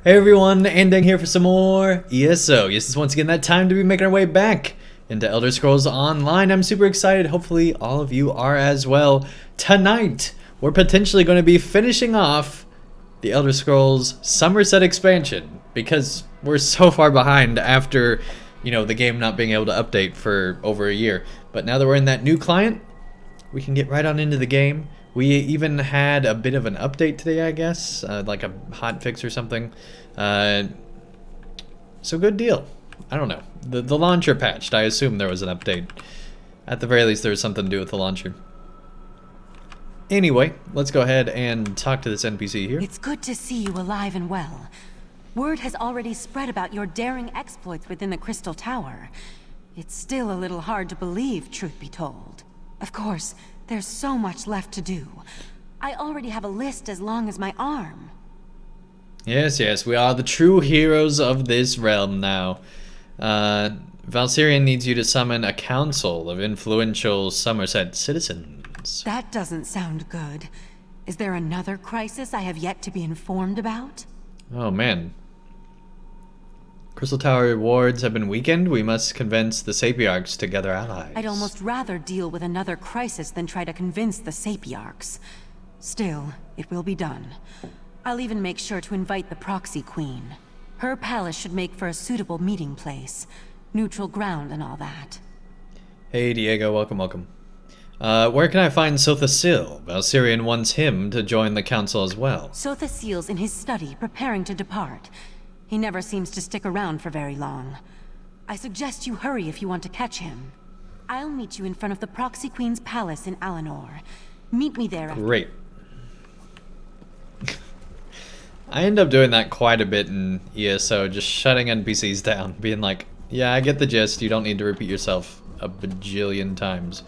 Hey everyone, Andang here for some more ESO. Yes, it's once again that time to be making our way back into Elder Scrolls Online. I'm super excited. Hopefully all of you are as well. Tonight, we're potentially going to be finishing off the Elder Scrolls Summerset expansion because we're so far behind after, the game not being able to update for over a year. But now that we're in that new client, we can get right on into the game. We even had a bit of an update today, I guess, like a hot fix or something. So good deal. I don't know. The launcher patched. I assume there was an update. At the very least, there was something to do with the launcher. Anyway, let's go ahead and talk to this NPC here. It's good to see you alive and well. Word has already spread about your daring exploits within the Crystal Tower. It's still a little hard to believe, truth be told. Of course, there's so much left to do. I already have a list as long as my arm. Yes, we are the true heroes of this realm now. Valsyrian needs you to summon a council of influential Summerset citizens. That doesn't sound good. Is there another crisis I have yet to be informed about? Oh man. Crystal Tower wards have been weakened. We must convince the Sapiarchs to gather allies. I'd almost rather deal with another crisis than try to convince the Sapiarchs. Still, it will be done. I'll even make sure to invite the Proxy Queen. Her palace should make for a suitable meeting place. Neutral ground and all that. Hey Diego, welcome. Where can I find Sothasil? Valsyrian wants him to join the council as well. Sothasil's in his study, preparing to depart. He never seems to stick around for very long. I suggest you hurry if you want to catch him. I'll meet you in front of the Proxy Queen's palace in Alinor. Meet me there after. Great. I end up doing that quite a bit in ESO, just shutting NPCs down, being like, yeah, I get the gist, you don't need to repeat yourself a bajillion times.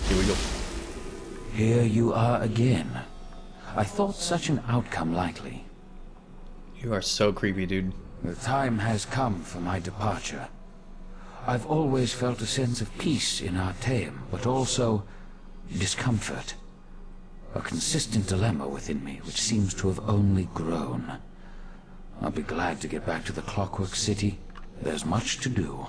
Here we go. Here you are again. I thought such an outcome likely. You are so creepy, dude. The time has come for my departure. I've always felt a sense of peace in Artaeum, but also discomfort. A consistent dilemma within me, which seems to have only grown. I'll be glad to get back to the Clockwork City. There's much to do.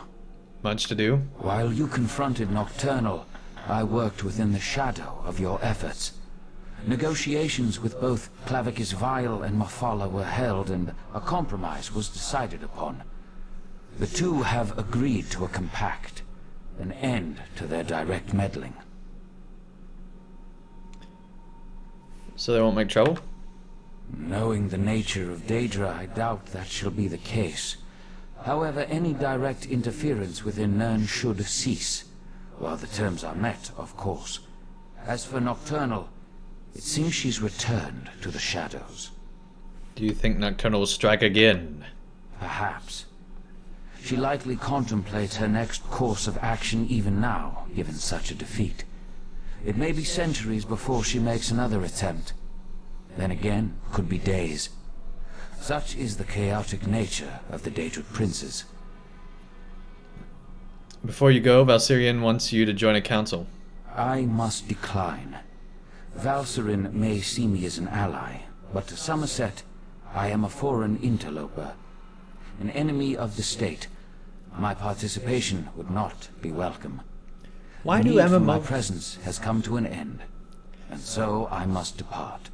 Much to do? While you confronted Nocturnal, I worked within the shadow of your efforts. Negotiations with both Clavicus Vile and Mafala were held, and a compromise was decided upon. The two have agreed to a compact, an end to their direct meddling. So they won't make trouble? Knowing the nature of Daedra, I doubt that shall be the case. However, any direct interference within Nirn should cease, while the terms are met, of course. As for Nocturnal, it seems she's returned to the shadows. Do you think Nocturnal will strike again? Perhaps. She likely contemplates her next course of action even now, given such a defeat. It may be centuries before she makes another attempt. Then again, could be days. Such is the chaotic nature of the Daedric princes. Before you go, Valsyrian wants you to join a council. I must decline. Valsyrian may see me as an ally, but to Summerset, I am a foreign interloper. An enemy of the state. My participation would not be welcome. Why do Need for my MMO... presence has come to an end, and so I must depart.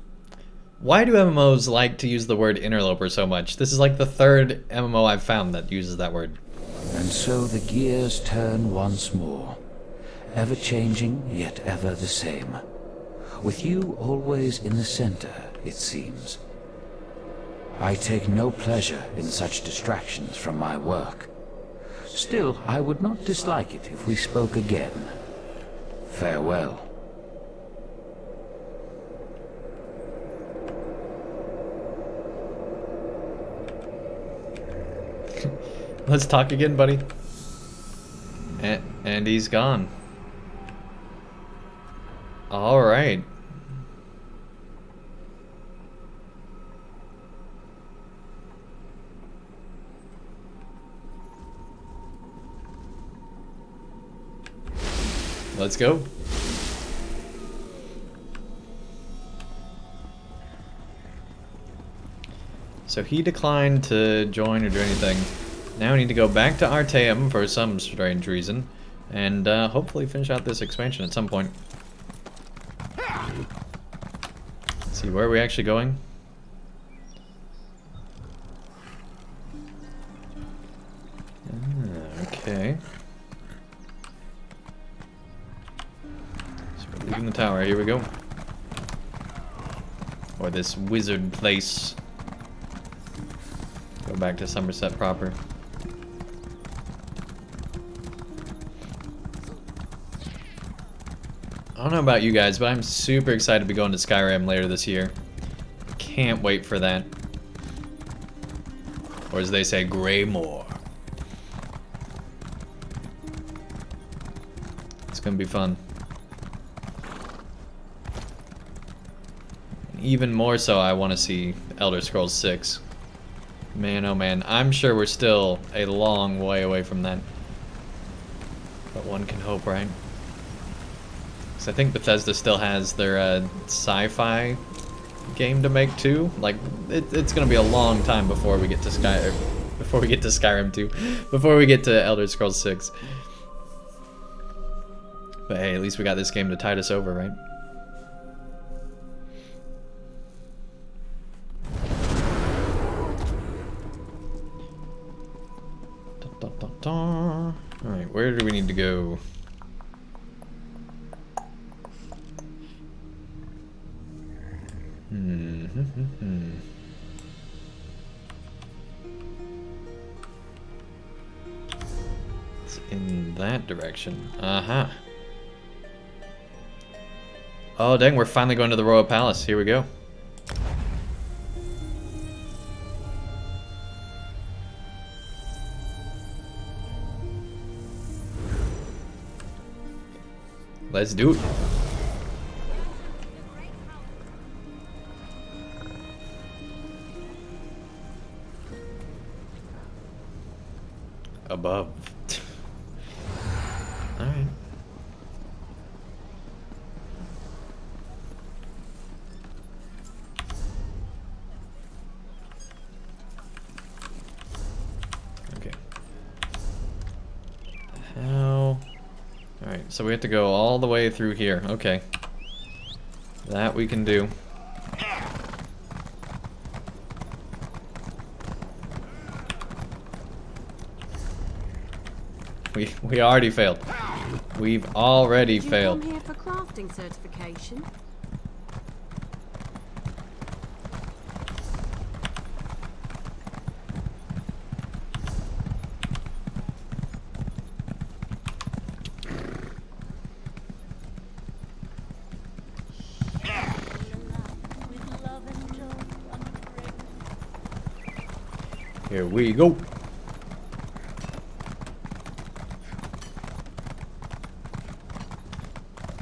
Why do MMOs like to use the word interloper so much? This is like the third MMO I've found that uses that word. And so the gears turn once more, ever changing, yet ever the same. With you always in the center, it seems. I take no pleasure in such distractions from my work. Still, I would not dislike it if we spoke again. Farewell. Let's talk again, buddy. And he's gone. All right. Let's go. So he declined to join or do anything. Now we need to go back to Artaeum for some strange reason. And hopefully finish out this expansion at some point. Let's see, where are we actually going? Okay. So we're leaving the tower, here we go. Or this wizard place. Go back to Summerset proper. I don't know about you guys, but I'm super excited to be going to Skyrim later this year. Can't wait for that. Or as they say, Greymoor. It's gonna be fun. Even more so, I want to see Elder Scrolls 6. Man, oh man, I'm sure we're still a long way away from that. But one can hope, right? Because I think Bethesda still has their sci-fi game to make too. Like, it's gonna be a long time before we get to Skyrim 2, before we get to Elder Scrolls 6. But hey, at least we got this game to tide us over, right? Alright, where do we need to go? It's in that direction. Uh-huh. Oh, dang, we're finally going to the Royal Palace. Here we go. Let's do it. Above. Alright. Okay. How? Alright, so we have to go all the way through here. Okay. That we can do. We already failed. We've already failed. Did you come here for crafting certification? Here we go.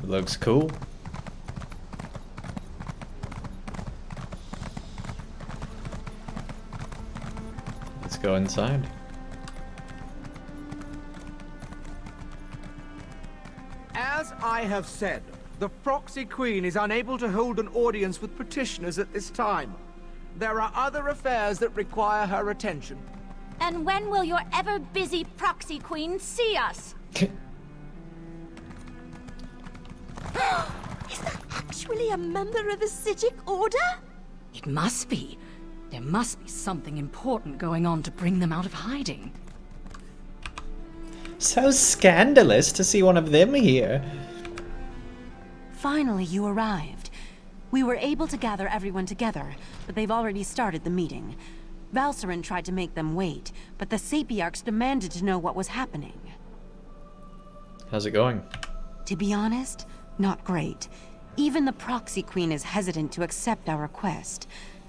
Looks cool. Let's go inside. As I have said, the Proxy Queen is unable to hold an audience with petitioners at this time. There are other affairs that require her attention. And when will your ever-busy Proxy Queen see us? Is that actually a member of the Psijic Order? It must be. There must be something important going on to bring them out of hiding. So scandalous to see one of them here. Finally, you arrived. We were able to gather everyone together, but they've already started the meeting. Valcerin tried to make them wait, but the Sapiarchs demanded to know what was happening. How's it going? To be honest, not great. Even the Proxy Queen is hesitant to accept our request.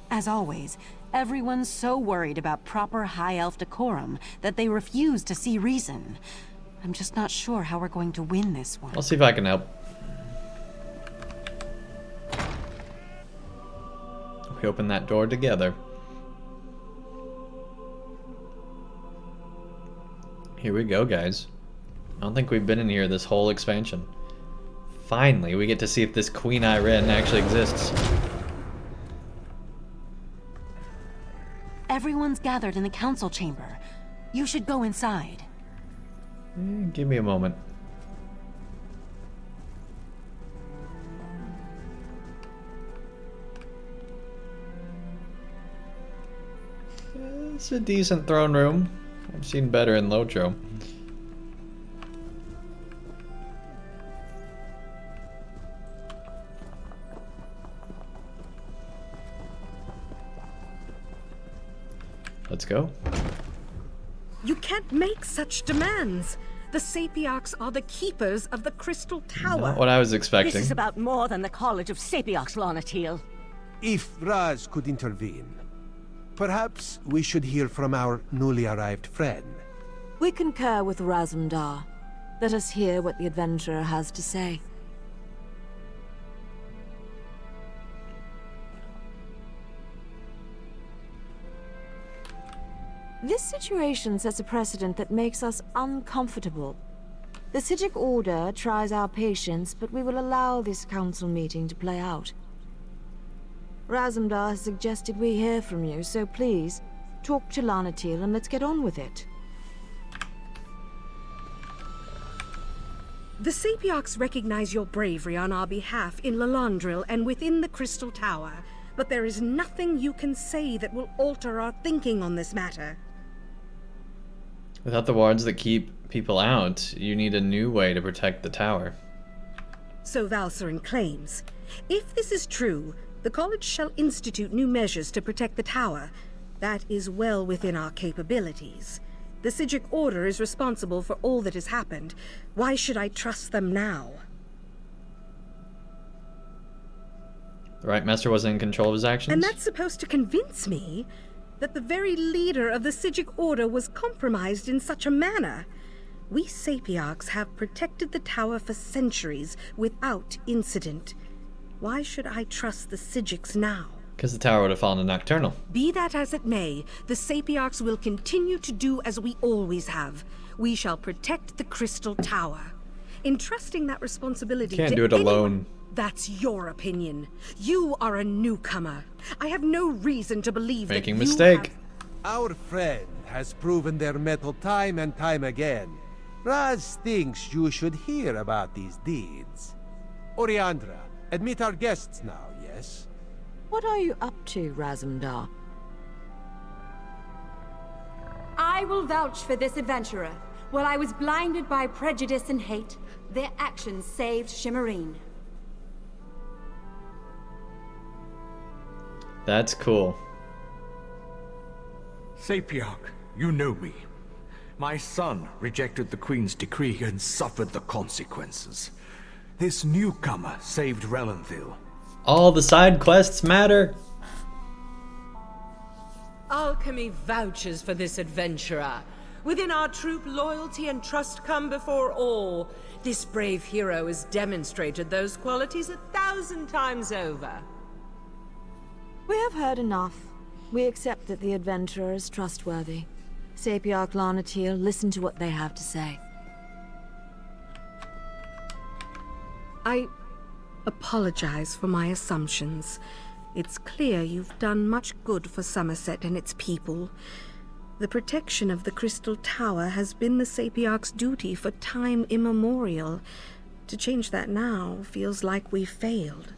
As always, everyone's so worried about proper High Elf decorum that they refuse to see reason. I'm just not sure how we're going to win this one. I'll see if I can help. We open that door together. Here we go, guys. I don't think we've been in here this whole expansion. Finally, we get to see if this Queen Irene actually exists. everyone's gathered in the council chamber. You should go inside. Give me a moment. It's a decent throne room. I've seen better in Lotro. Let's go. You can't make such demands. The Sapiarchs are the keepers of the Crystal Tower. Not what I was expecting. This is about more than the College of Sapiarchs, Lanatil. If Raz could intervene, perhaps we should hear from our newly arrived friend. We concur with Razumdar. Let us hear what the adventurer has to say. This situation sets a precedent that makes us uncomfortable. The Sijic Order tries our patience, but we will allow this council meeting to play out. Razumdar has suggested we hear from you, so please, talk to Lanatil and let's get on with it. The Sapiarchs recognize your bravery on our behalf in Lalandril and within the Crystal Tower, but there is nothing you can say that will alter our thinking on this matter. Without the wards that keep people out, you need a new way to protect the tower. So Valsarin claims. If this is true, the College shall institute new measures to protect the tower. That is well within our capabilities. The Sijic Order is responsible for all that has happened. Why should I trust them now? The Right Master wasn't in control of his actions? And that's supposed to convince me that the very leader of the Sijic Order was compromised in such a manner. We Sapiarchs have protected the tower for centuries without incident. Why should I trust the Sijics now? Because the tower would have fallen to Nocturnal. Be that as it may, the Sapiarchs will continue to do as we always have. We shall protect the Crystal Tower. Entrusting that responsibility Can't to do it anyone, alone. That's your opinion. You are a newcomer. I have no reason to believe Making that you mistake. Our friend has proven their mettle time and time again. Raz thinks you should hear about these deeds. Oriandra, admit our guests now, yes? What are you up to, Razumdar? I will vouch for this adventurer. While I was blinded by prejudice and hate, their actions saved Shimmerine. That's cool. Sapiarch, you know me. My son rejected the Queen's decree and suffered the consequences. This newcomer saved Relenthil. All the side quests matter. Alchemy vouches for this adventurer. Within our troop, loyalty and trust come before all. This brave hero has demonstrated those qualities 1,000 times over. We have heard enough. We accept that the adventurer is trustworthy. Sapiarch Lanatil, listen to what they have to say. I apologize for my assumptions. It's clear you've done much good for Summerset and its people. The protection of the Crystal Tower has been the Sapiarch's duty for time immemorial. To change that now feels like we've failed.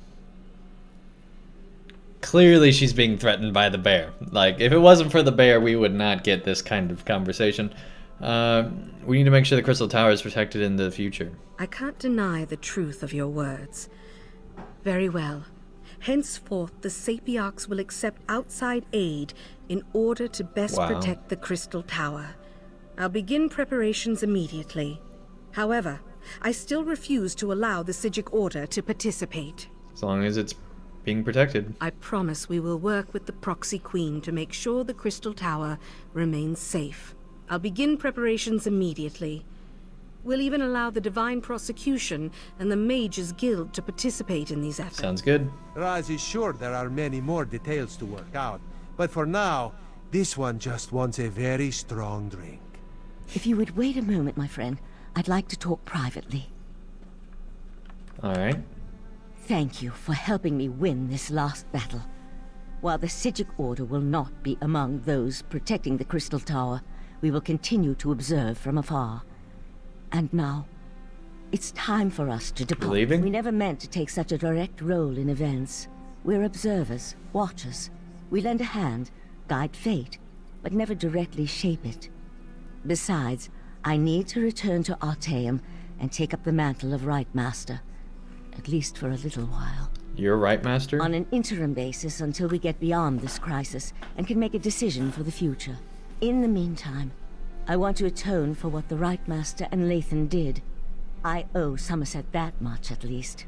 Clearly she's being threatened by the bear. Like, if it wasn't for the bear, we would not get this kind of conversation. We need to make sure the Crystal Tower is protected in the future. I can't deny the truth of your words. Very well. Henceforth, the Sapiarchs will accept outside aid in order to best protect the Crystal Tower. I'll begin preparations immediately. However, I still refuse to allow the Sijic Order to participate. As long as it's being protected. I promise we will work with the Proxy Queen to make sure the Crystal Tower remains safe. I'll begin preparations immediately. We'll even allow the Divine Prosecution and the Mages Guild to participate in these efforts. Sounds good. Raz is sure there are many more details to work out, but for now, this one just wants a very strong drink. If you would wait a moment, my friend, I'd like to talk privately. Alright. Thank you for helping me win this last battle. While the Sijic Order will not be among those protecting the Crystal Tower, we will continue to observe from afar. And now, it's time for us to depart. Leaving? We never meant to take such a direct role in events. We're observers, watchers. We lend a hand, guide fate, but never directly shape it. Besides, I need to return to Artaeum and take up the mantle of Rite Master, at least for a little while. You're Rite Master? On an interim basis until we get beyond this crisis and can make a decision for the future. In the meantime, I want to atone for what the Rite Master and Lathan did. I owe Summerset that much, at least.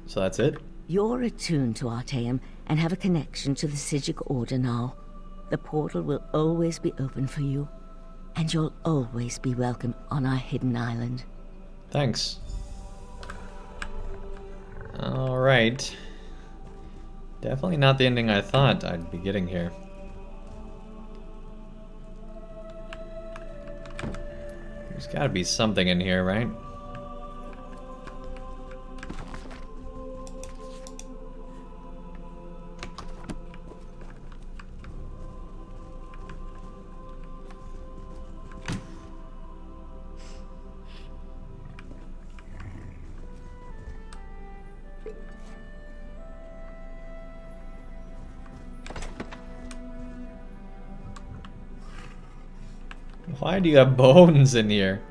So that's it? You're attuned to Artaeum and have a connection to the Sijic Order now. The portal will always be open for you, and you'll always be welcome on our hidden island. Thanks. Alright. Definitely not the ending I thought I'd be getting here. There's gotta be something in here, right? Why do you have bones in here?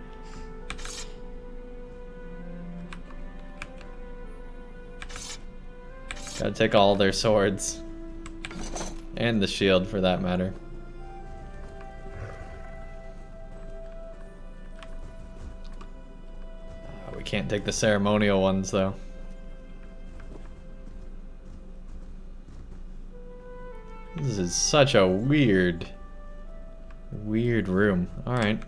Gotta take all their swords. And the shield, for that matter. We can't take the ceremonial ones, though. This is such a weird room. Alright.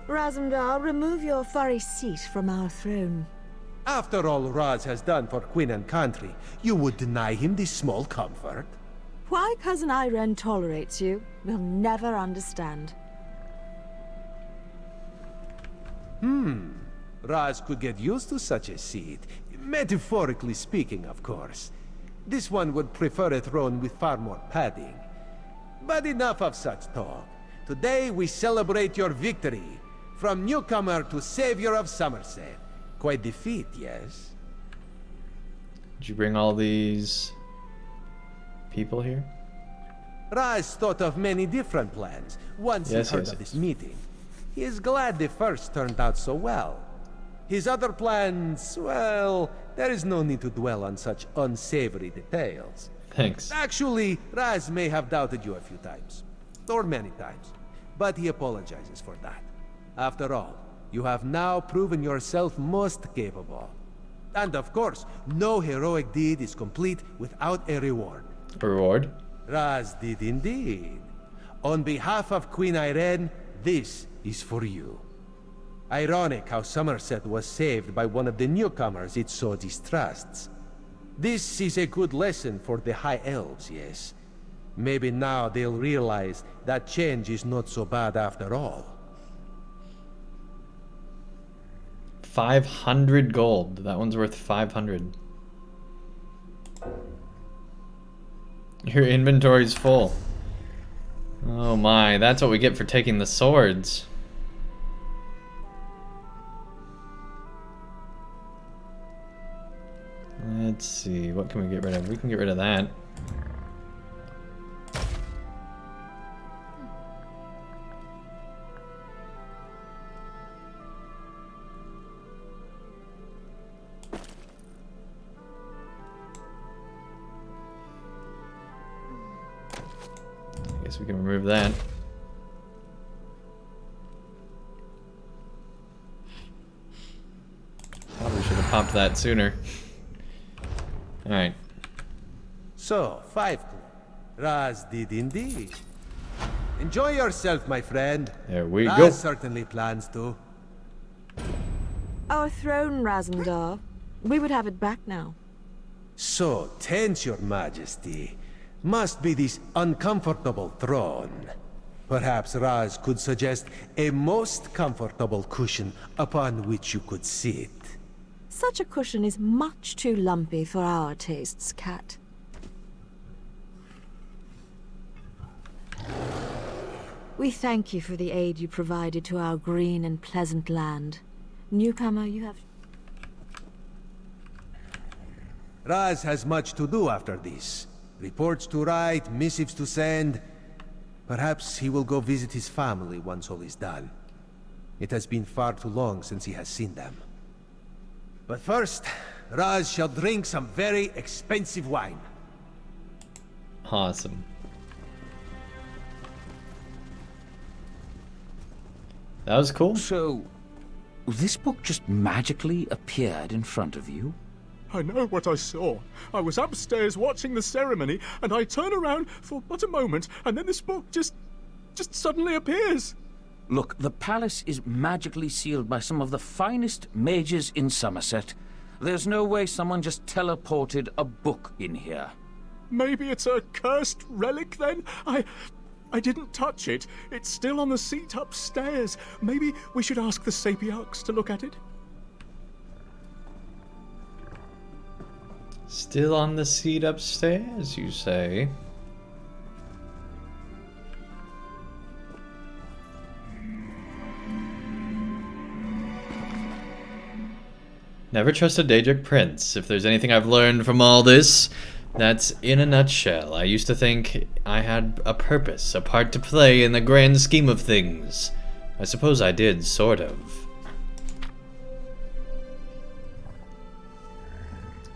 Razumdar, remove your furry seat from our throne. After all Raz has done for Queen and country, you would deny him this small comfort? Why Cousin Irene tolerates you, we'll never understand. Raz could get used to such a seat. Metaphorically speaking, of course. This one would prefer a throne with far more padding. But enough of such talk. Today we celebrate your victory. From newcomer to savior of Summerset. Quite the feat, yes? Did you bring all these people here? Raz thought of many different plans once he heard of this meeting. He is glad the first turned out so well. His other plans, well, there is no need to dwell on such unsavory details. Thanks. Actually, Raz may have doubted you a few times. Or many times. But he apologizes for that. After all, you have now proven yourself most capable. And of course, no heroic deed is complete without a reward. A reward? Raz did indeed. On behalf of Queen Irene, this is for you. Ironic how Summerset was saved by one of the newcomers it so distrusts. This is a good lesson for the High Elves, yes. Maybe now they'll realize that change is not so bad after all. 500 gold. That one's worth 500. Your inventory's full. Oh my, that's what we get for taking the swords. Let's see, what can we get rid of? We can get rid of that. I guess we can remove that. Probably should have popped that sooner. Alright. So, 5 clue. Raz did indeed. Enjoy yourself, my friend. There we Raz go. certainly plans to. Our throne, Razumdar. We would have it back now. So tense, your majesty. Must be this uncomfortable throne. Perhaps Raz could suggest a most comfortable cushion upon which you could sit. Such a cushion is much too lumpy for our tastes, Cat. We thank you for the aid you provided to our green and pleasant land. Newcomer, you have... Raz has much to do after this. Reports to write, missives to send. Perhaps he will go visit his family once all is done. It has been far too long since he has seen them. But first, Raz shall drink some very expensive wine. Awesome. That was cool. So, this book just magically appeared in front of you? I know what I saw. I was upstairs watching the ceremony, and I turn around for but a moment, and then this book just suddenly appears. Look, the palace is magically sealed by some of the finest mages in Summerset. There's no way someone just teleported a book in here. Maybe it's a cursed relic then? I didn't touch it. It's still on the seat upstairs. Maybe we should ask the Sapiarchs to look at it? Still on the seat upstairs, you say? Never trust a Daedric prince. If there's anything I've learned from all this, that's in a nutshell. I used to think I had a purpose, a part to play in the grand scheme of things. I suppose I did, sort of.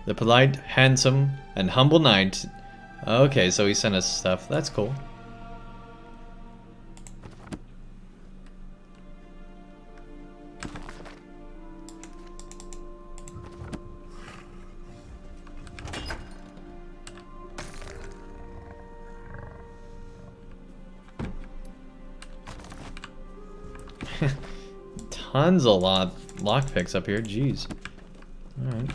The polite, handsome, and humble knight. Okay, so he sent us stuff. That's cool. Tons of lockpicks up here. Jeez. All right.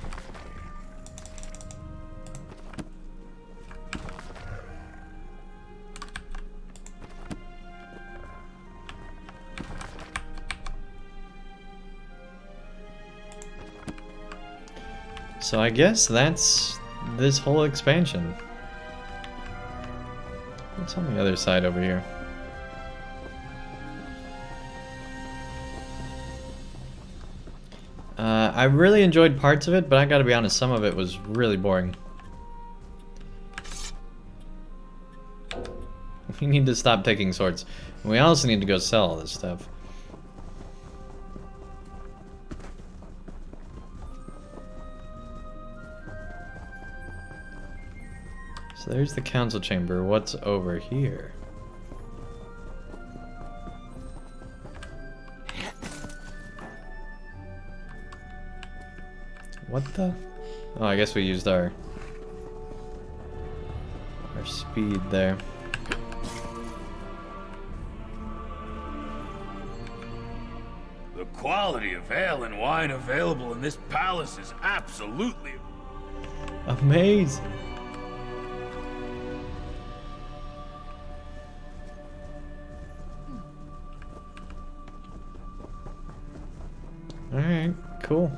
So I guess that's this whole expansion. What's on the other side over here? I really enjoyed parts of it, but I gotta be honest, some of it was really boring. We need to stop taking swords. We also need to go sell all this stuff. So there's the council chamber. What's over here? What the? Oh, I guess we used our speed there. The quality of ale and wine available in this palace is absolutely amazing. Alright, cool.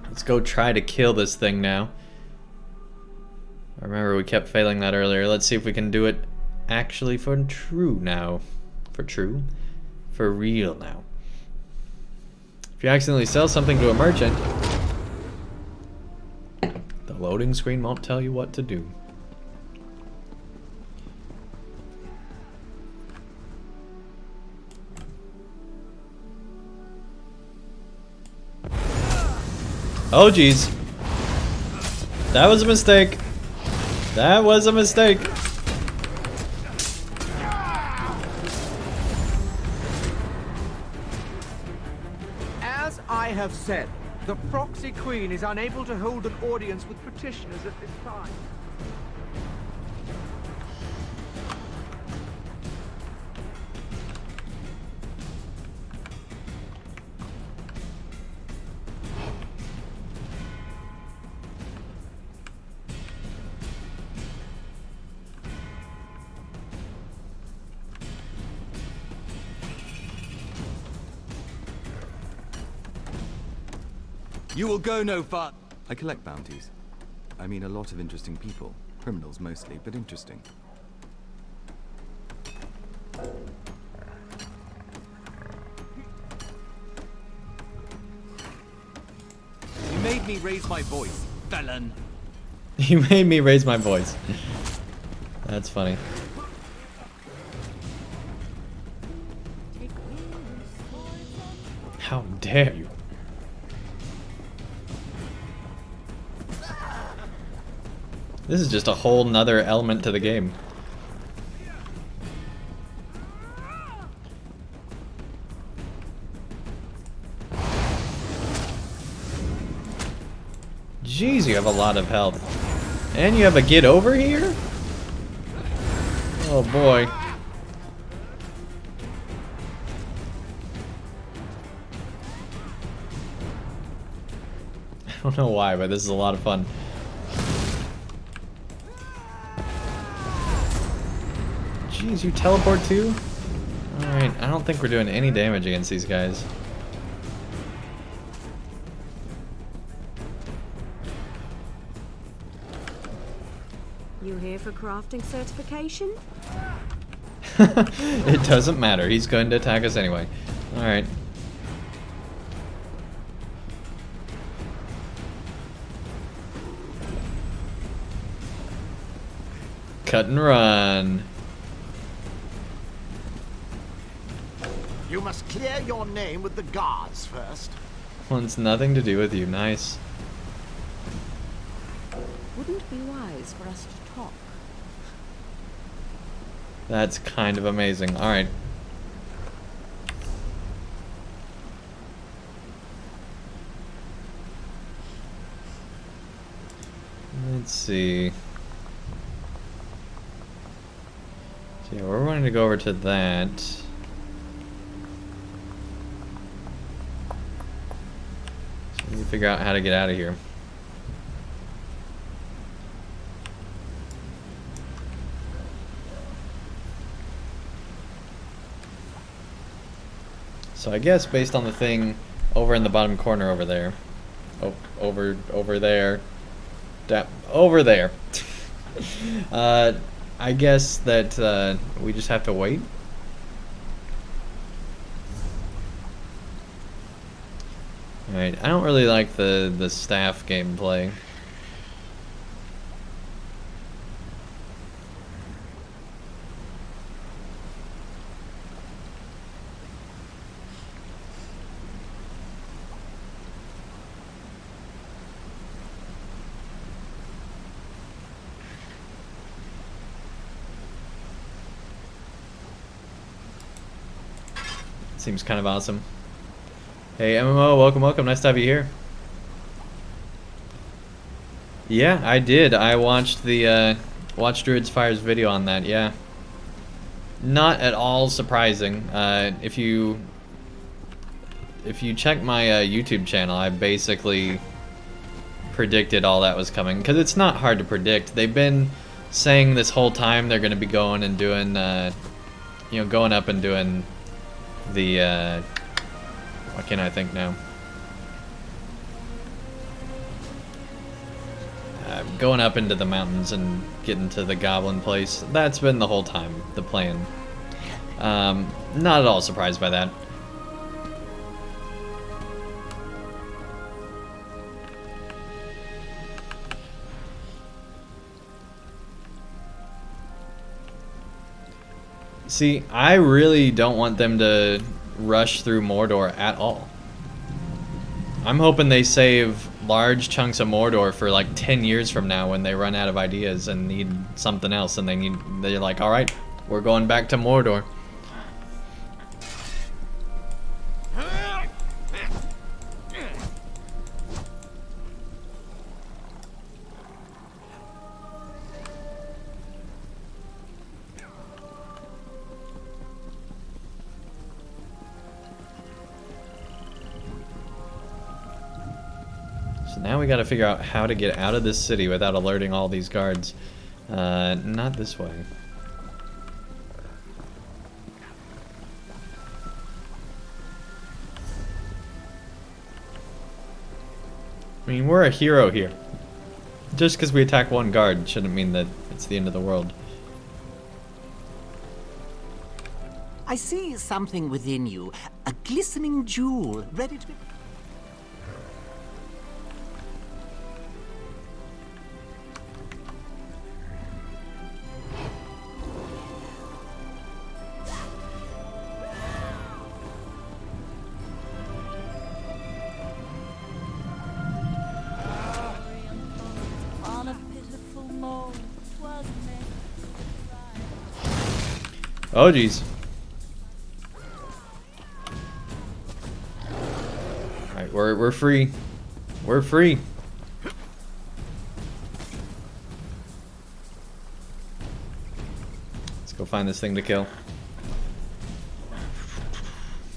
Let's go try to kill this thing now. I remember we kept failing that earlier. Let's see if we can do it actually for true now. For real now. If you accidentally sell something to a merchant, the loading screen won't tell you what to do. Oh geez. That was a mistake. That was a mistake. As I have said, the proxy queen is unable to hold an audience with petitioners at this time. You will go no far. I collect bounties. I mean, a lot of interesting people. Criminals mostly, but interesting. You made me raise my voice, felon. You made me raise my voice. That's funny. How dare you? This is just a whole nother element to the game. Jeez, you have a lot of health. And you have a get over here? Oh boy. I don't know why, but this is a lot of fun. Jeez, you teleport too? Alright, I don't think we're doing any damage against these guys. You here for crafting certification? It doesn't matter, he's going to attack us anyway. Alright. Cut and run. You must clear your name with the guards first. Wants nothing to do with you. Nice. Wouldn't it be wise for us to talk? That's kind of amazing. Alright. Let's see. So yeah, we're wanting to go over to that. So we need to figure out how to get out of here. So I guess based on the thing over in the bottom corner over there. Oh, over there. Over there. I guess that we just have to wait. Alright, I don't really like the staff gameplay. Seems kind of awesome. Hey MMO, welcome. Nice to have you here. Yeah, I did. I watched the watched Druid's Fire's video on that. Yeah, not at all surprising. If you check my YouTube channel, I basically predicted all that was coming because it's not hard to predict. They've been saying this whole time they're going to be going and doing, going up and doing the what can I think now? Going up into the mountains and getting to the goblin place. That's been the whole time, the plan. Not at all surprised by that. See, I really don't want them to rush through Mordor at all. I'm hoping they save large chunks of Mordor for like 10 years from now when they run out of ideas and need something else and they're like, all right, we're going back to Mordor. So now we gotta figure out how to get out of this city without alerting all these guards. Not this way. I mean, we're a hero here. Just because we attack one guard shouldn't mean that it's the end of the world. I see something within you. A glistening jewel, ready to be... Oh, jeez. Alright, we're free. We're free. Let's go find this thing to kill.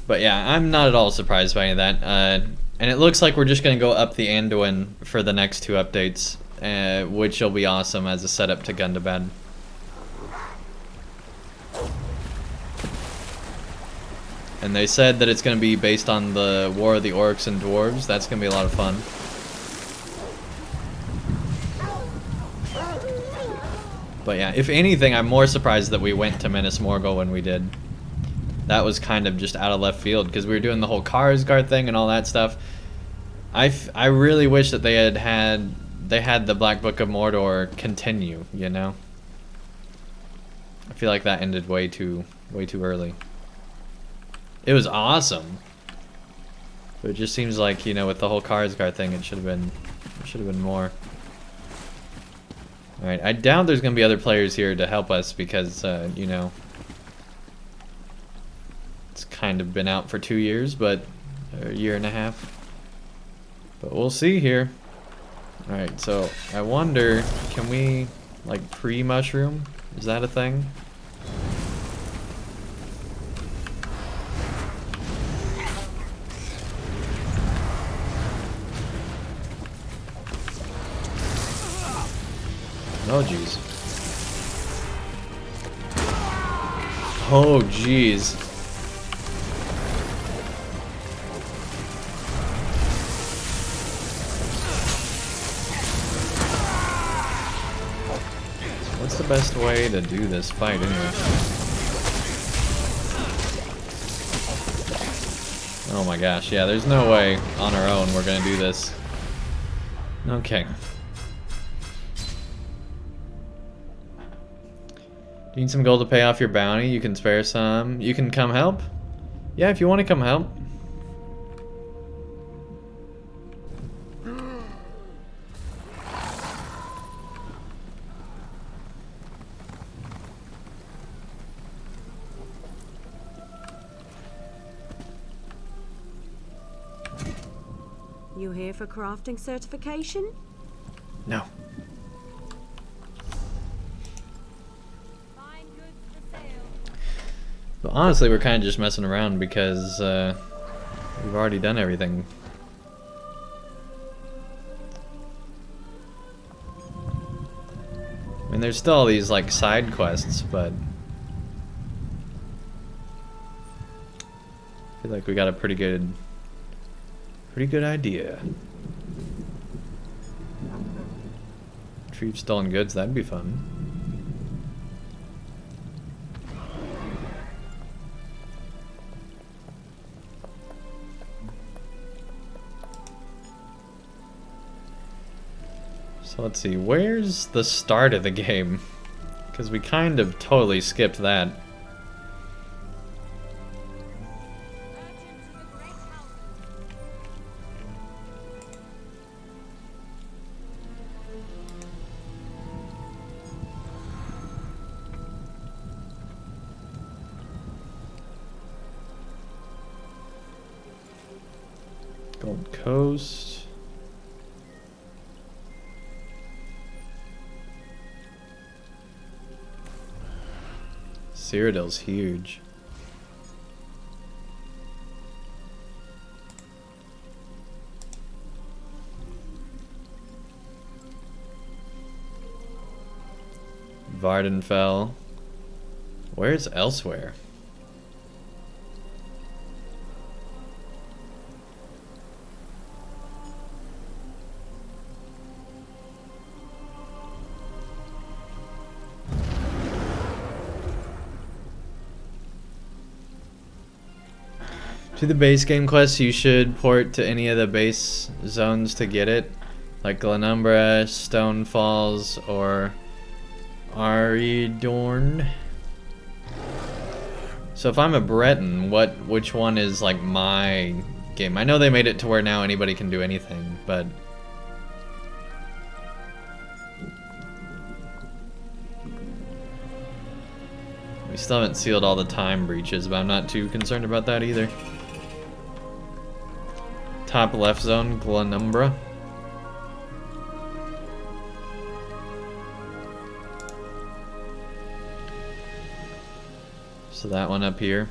But yeah, I'm not at all surprised by any of that. And it looks like we're just going to go up the Anduin for the next 2 updates, which will be awesome as a setup to Gundabad. And they said that it's going to be based on the War of the Orcs and Dwarves. That's going to be a lot of fun. But yeah, if anything, I'm more surprised that we went to Minas Morgul when we did. That was kind of just out of left field, because we were doing the whole Skarsgård thing and all that stuff. I really wish that they had the Black Book of Mordor continue, you know? I feel like that ended way too early. It was awesome, but it just seems like, you know, with the whole Skarsgård thing, it should have been more. All right, I doubt there's gonna be other players here to help us because, you know, it's kind of been out for 2 years, but a year and a half. But we'll see here. All right, so I wonder, can we like pre-mushroom? Is that a thing? Oh, jeez. Oh, jeez. What's the best way to do this fight, anyway? Oh my gosh, yeah, there's no way on our own we're gonna do this. Okay. Do you need some gold to pay off your bounty? You can spare some. You can come help? Yeah, if you want to come help. You here for crafting certification? No. But honestly, we're kind of just messing around because we've already done everything. I mean, there's still all these like side quests, but I feel like we got a pretty good idea. Retrieve stolen goods, that'd be fun. So let's see, where's the start of the game? Because we kind of totally skipped that. Gold Coast. Cyrodiil's huge. Vardenfell. Where's elsewhere? Do the base game quests, you should port to any of the base zones to get it. Like Glenumbra, Stone Falls, or Aridorn. So if I'm a Breton, which one is like my game? I know they made it to where now anybody can do anything, but we still haven't sealed all the time breaches, but I'm not too concerned about that either. Top left zone, Glenumbra. So that one up here.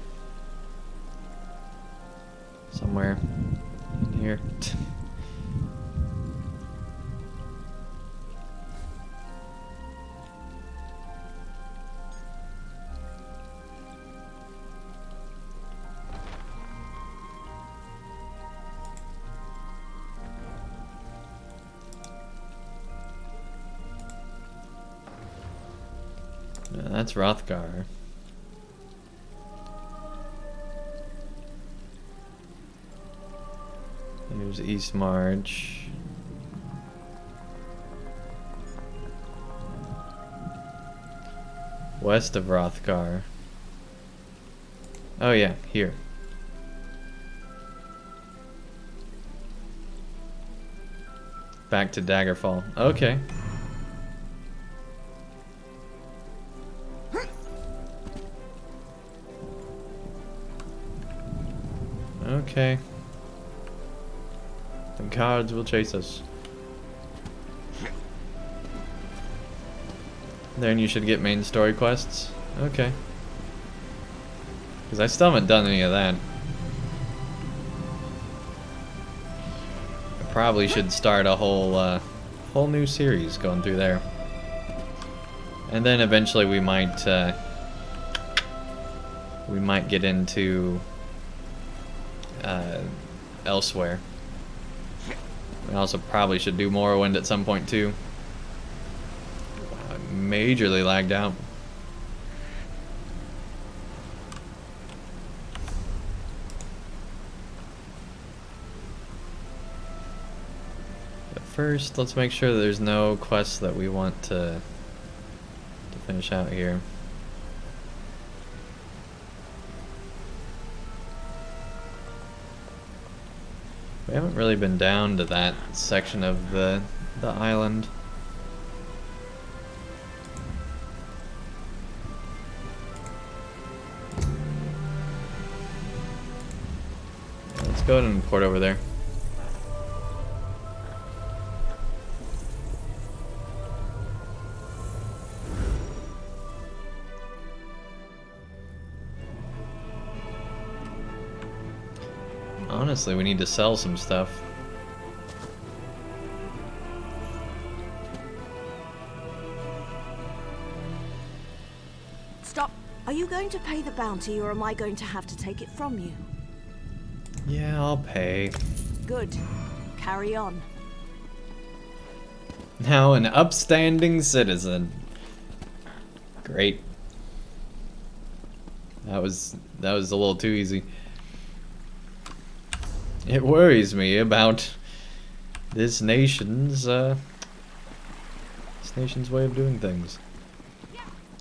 Somewhere in here. No, that's Rothgar. Here's East March. West of Rothgar. Oh yeah, here. Back to Daggerfall. Okay. Okay. The guards will chase us. Then you should get main story quests. Okay. Because I still haven't done any of that. I probably should start a whole new series going through there. And then eventually we might get into elsewhere. We also probably should do Morrowind at some point too. Wow, I majorly lagged out. But first, let's make sure that there's no quests that we want to finish out here. We haven't really been down to that section of the island. Let's go ahead and port over there. Honestly, we need to sell some stuff. Stop. Are you going to pay the bounty, or am I going to have to take it from you? Yeah, I'll pay. Good. Carry on. Now an upstanding citizen. Great. That was a little too easy. It worries me about this nation's way of doing things.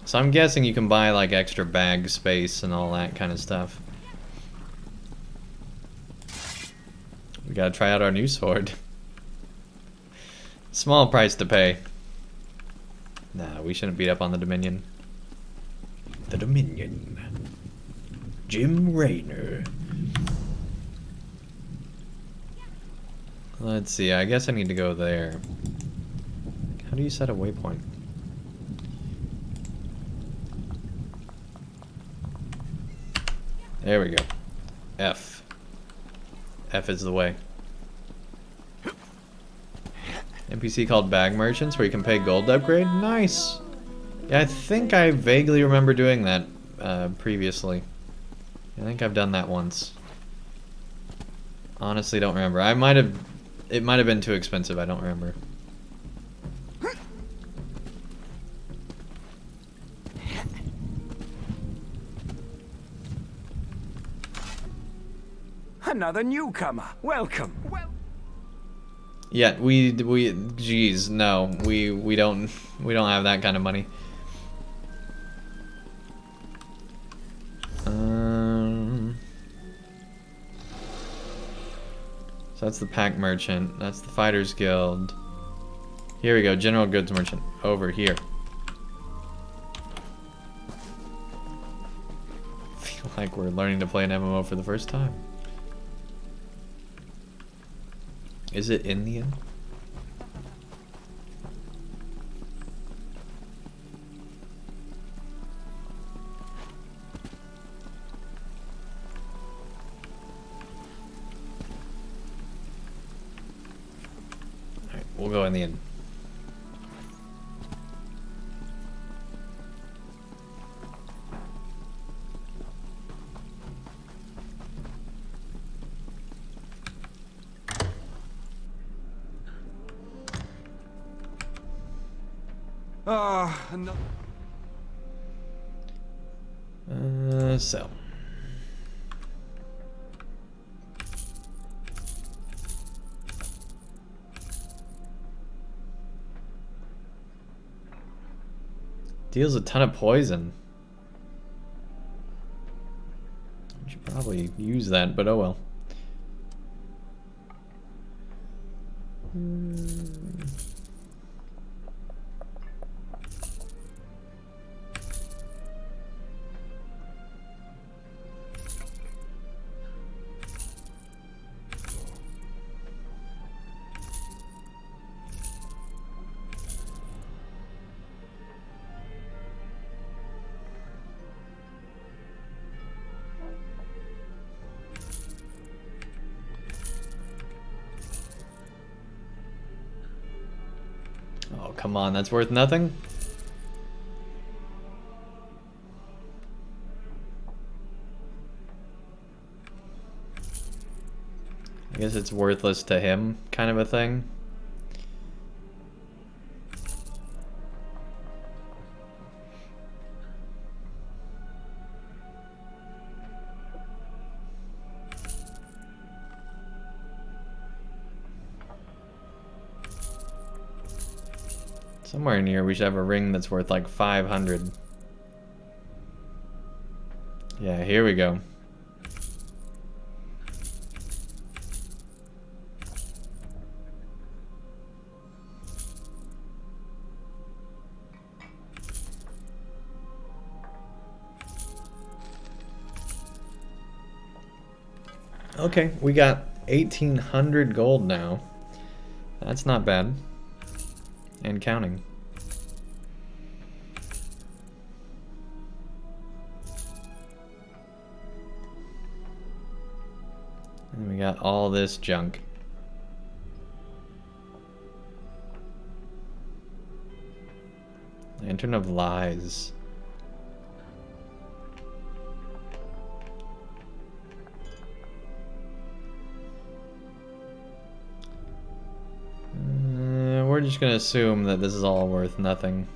So I'm guessing you can buy like extra bag space and all that kind of stuff. We gotta try out our new sword. Small price to pay. Nah, we shouldn't beat up on the Dominion. The Dominion. Jim Raynor. Let's see, I guess I need to go there. How do you set a waypoint? There we go. F. F is the way. NPC called Bag Merchants where you can pay gold to upgrade? Nice! Yeah, I think I vaguely remember doing that previously. I think I've done that once. Honestly, don't remember. It might have been too expensive, I don't remember. Another newcomer. Welcome. Yeah, geez, no, we don't have that kind of money. So that's the pack merchant. That's the fighters guild. Here we go, general goods merchant over here. Feel like we're learning to play an MMO for the first time. Is it Indian? Alright, we'll go in the inn. No. So. Deals a ton of poison. We should probably use that, but oh well. Oh, come on, that's worth nothing? I guess it's worthless to him, kind of a thing. Somewhere in here we should have a ring that's worth like 500. Yeah, here we go. Okay, we got 1,800 gold now. That's not bad. And counting. And we got all this junk. Lantern of Lies. We're just gonna assume that this is all worth nothing.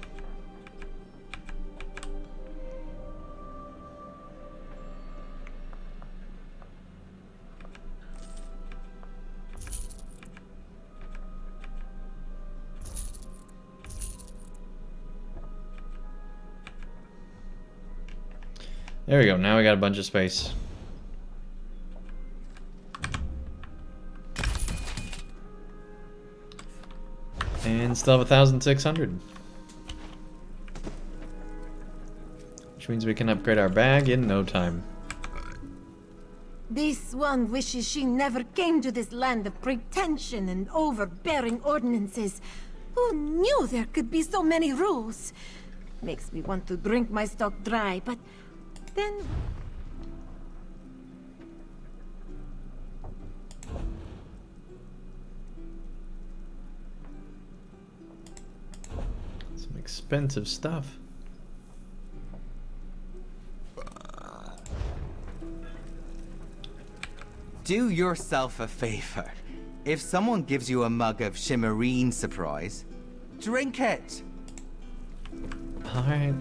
There we go, now we got a bunch of space. And still have 1,600. Which means we can upgrade our bag in no time. This one wishes she never came to this land of pretension and overbearing ordinances. Who knew there could be so many rules? Makes me want to drink my stock dry, but then... Some expensive stuff. Do yourself a favor. If someone gives you a mug of Shimmerine Surprise, drink it. Alright.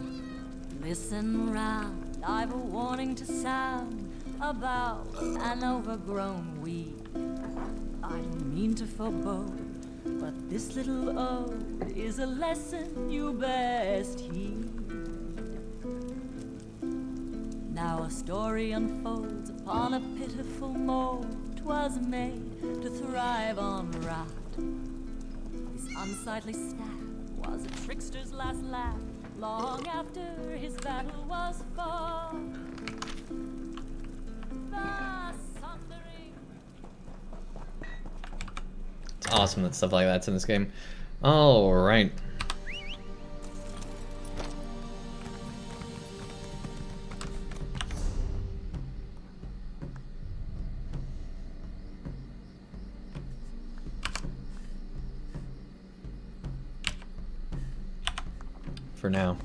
Listen round, I've a warning to sound. about an overgrown weed. I don't mean to forebode, but this little ode is a lesson you best heed. Now a story unfolds upon a pitiful mold. 'Twas made to thrive on rot. This unsightly staff was a trickster's last laugh, long after his battle was fought. The sundering. It's awesome that stuff like that's in this game. All right. For now.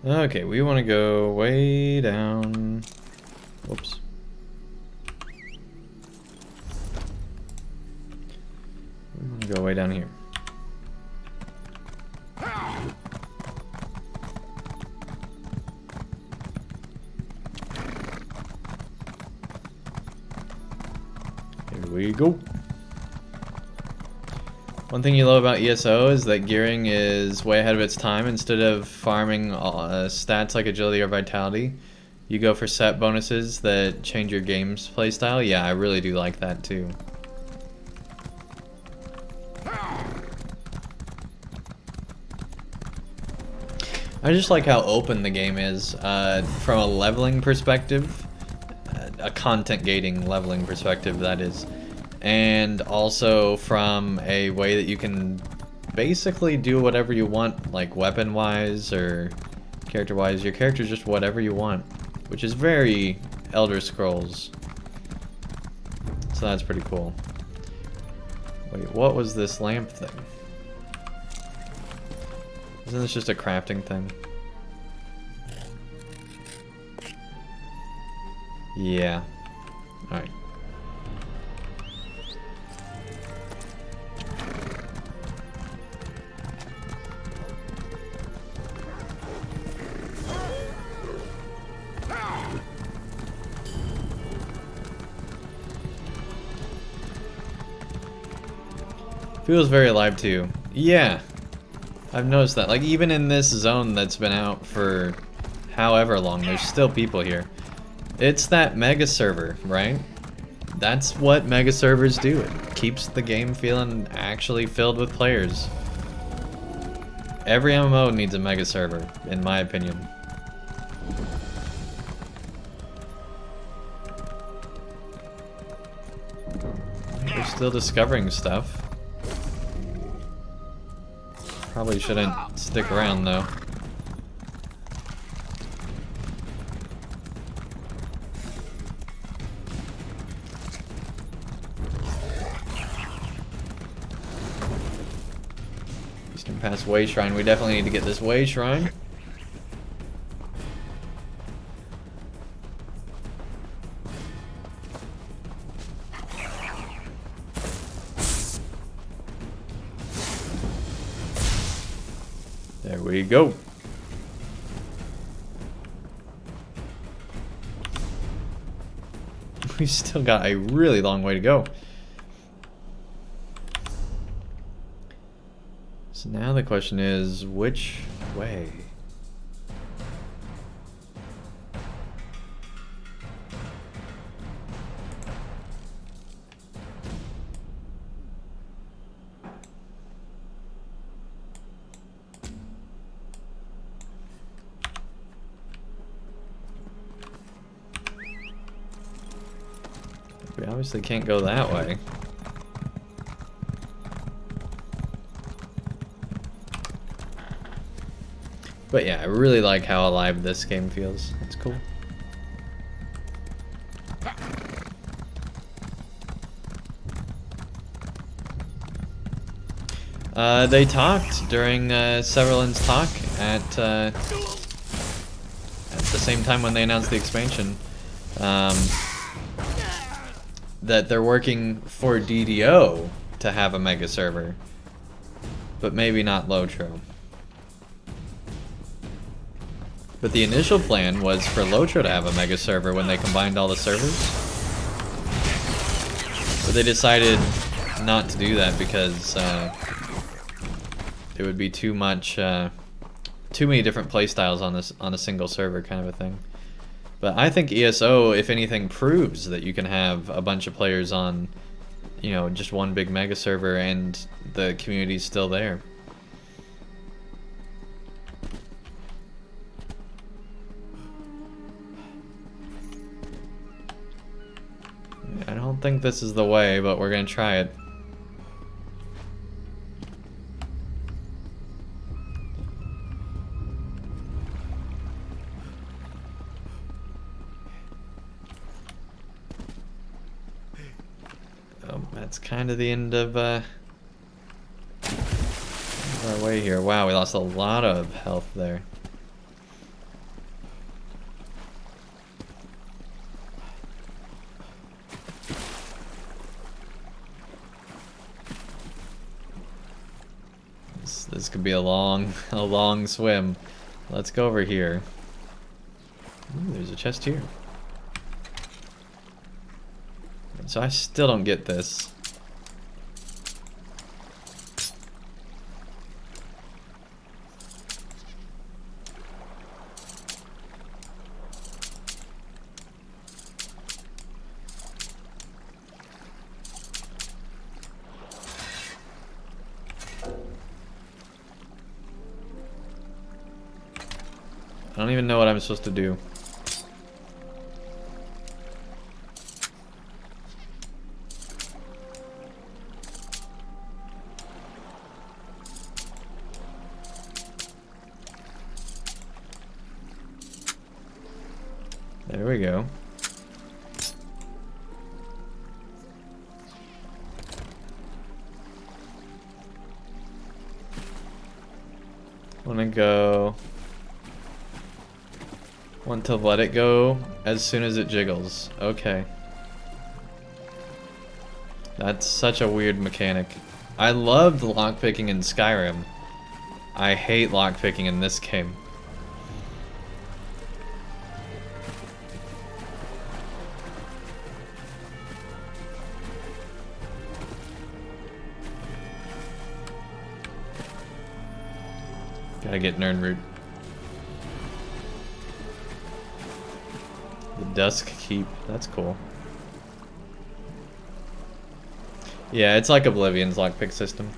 Okay, we want to go way down. Whoops. We want to go way down here. Here we go. One thing you love about ESO is that gearing is way ahead of its time. Instead of farming stats like agility or vitality, you go for set bonuses that change your game's playstyle. Yeah, I really do like that too. I just like how open the game is from a leveling perspective, a content gating leveling perspective, that is. And also from a way that you can basically do whatever you want, like weapon-wise or character-wise. Your character's just whatever you want, which is very Elder Scrolls. So that's pretty cool. Wait, what was this lamp thing? Isn't this just a crafting thing? Yeah. Alright. Feels very alive too. Yeah, I've noticed that. Like even in this zone that's been out for however long, there's still people here. It's that mega server, right? That's what mega servers do. It keeps the game feeling actually filled with players. Every MMO needs a mega server, in my opinion. We're still discovering stuff. Probably shouldn't stick around though. Eastern Pass Way Shrine. We definitely need to get this Way Shrine. There we go. We've still got a really long way to go. So now the question is, which way? We obviously can't go that way. But yeah, I really like how alive this game feels. It's cool. They talked during Severland's talk at the same time when they announced the expansion, that they're working for DDO to have a mega server, but maybe not Lotro. But the initial plan was for Lotro to have a mega server when they combined all the servers. But they decided not to do that because it would be too much, too many different playstyles on a single server kind of a thing. But I think ESO, if anything, proves that you can have a bunch of players on, you know, just one big mega server and the community's still there. I don't think this is the way, but we're gonna try it. Oh, that's kind of the end of our way here. Wow, we lost a lot of health there. This could be a long swim. Let's go over here. Ooh, there's a chest here. So I still don't get this. I don't even know what I'm supposed to do. There we go. Want to let it go as soon as it jiggles. Okay. That's such a weird mechanic. I loved lockpicking in Skyrim. I hate lockpicking in this game. Gotta get Nernroot. The Dusk Keep, that's cool. Yeah, it's like Oblivion's lockpick system.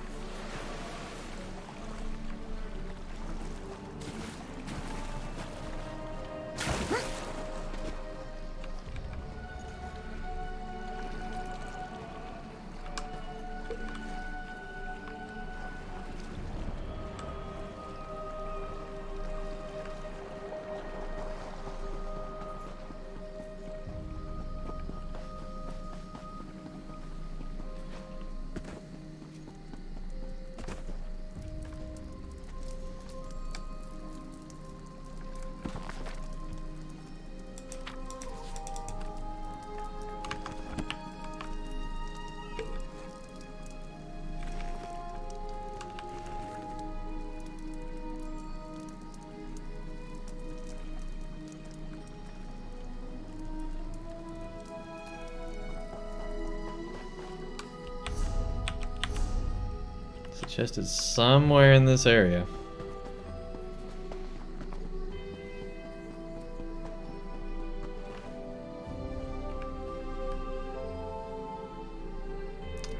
The chest is somewhere in this area.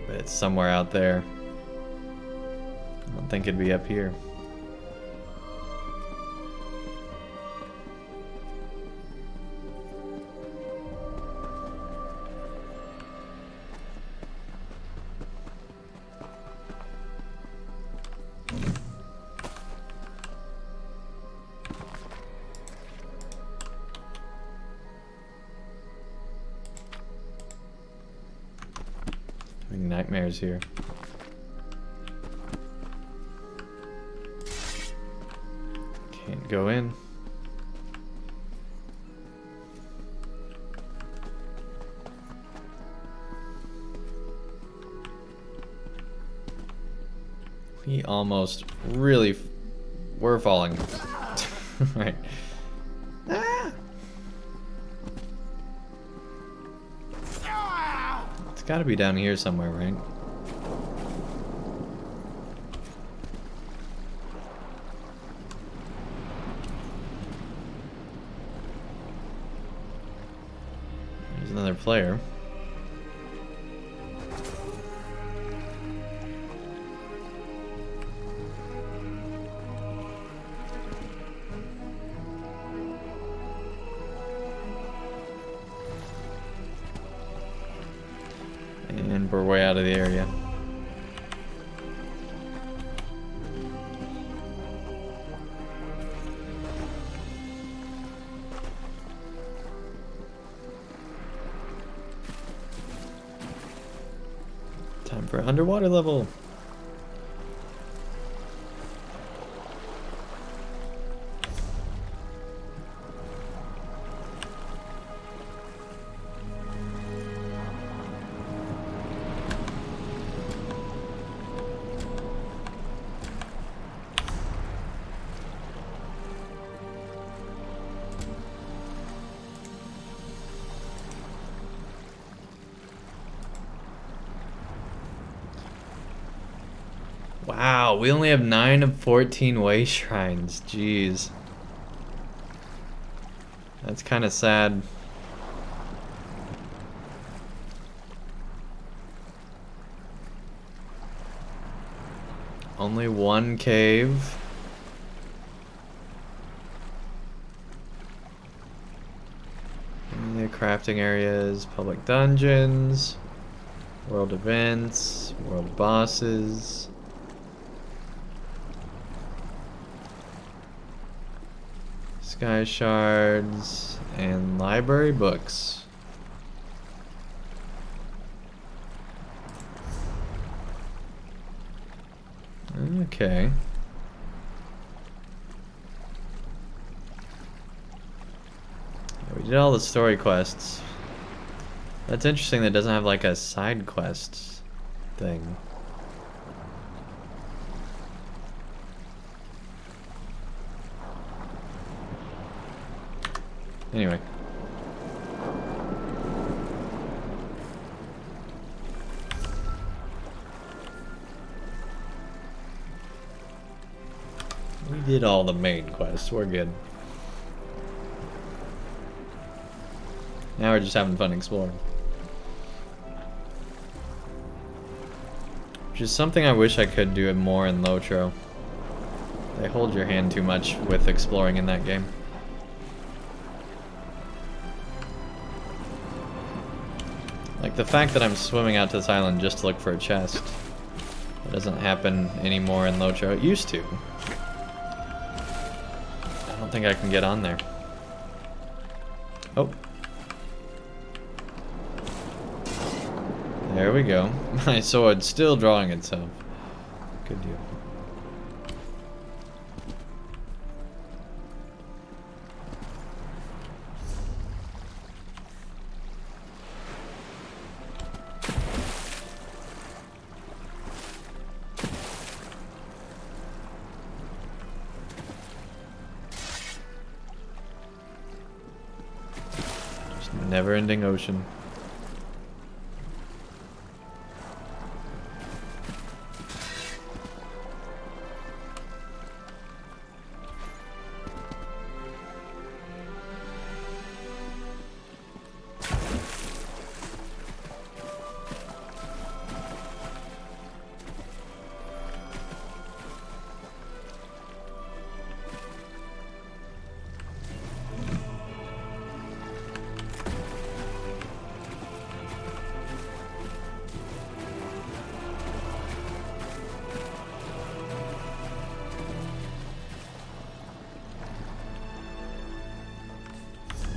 But it's somewhere out there. I don't think it'd be up here. Having nightmares here. Can't go in. We almost really were falling. Right. Ah! It's gotta be down here somewhere, right? There's another player. And we're way out of the area. Time for underwater level. Wow, we only have 9 of 14 way shrines. Jeez. That's kind of sad. Only 1 cave. And the crafting areas, public dungeons, world events, world bosses. Sky shards and library books. Okay. We did all the story quests. That's interesting that it doesn't have like a side quest thing. Anyway. We did all the main quests. We're good. Now we're just having fun exploring. Which is something I wish I could do it more in Lotro. They hold your hand too much with exploring in that game. Like the fact that I'm swimming out to this island just to look for a chest. That doesn't happen anymore in Lotro. It used to. I don't think I can get on there. Oh. There we go. My sword's still drawing itself. Good deal. Never-ending ocean.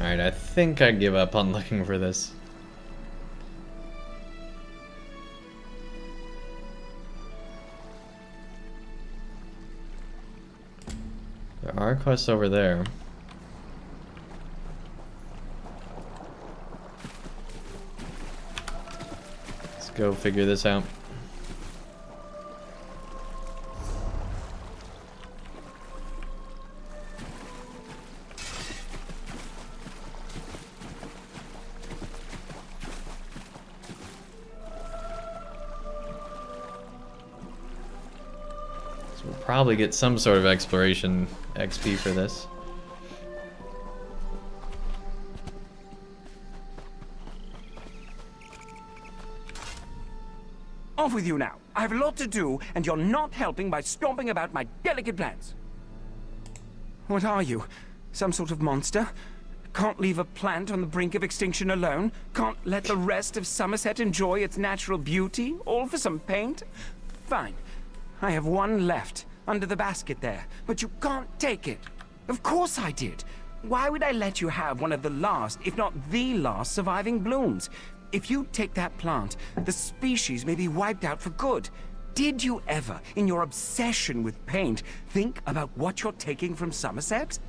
Alright, I think I give up on looking for this. are quests over there. Let's go figure this out. We'll probably get some sort of exploration XP for this. Off with you now. I have a lot to do, and you're not helping by stomping about my delicate plans. What are you? Some sort of monster? Can't leave a plant on the brink of extinction alone? Can't let the rest of Summerset enjoy its natural beauty, all for some paint? Fine. I have one left, under the basket there, but you can't take it. Of course I did. Why would I let you have one of the last, if not the last, surviving blooms? If you take that plant, the species may be wiped out for good. Did you ever, in your obsession with paint, think about what you're taking from Summerset?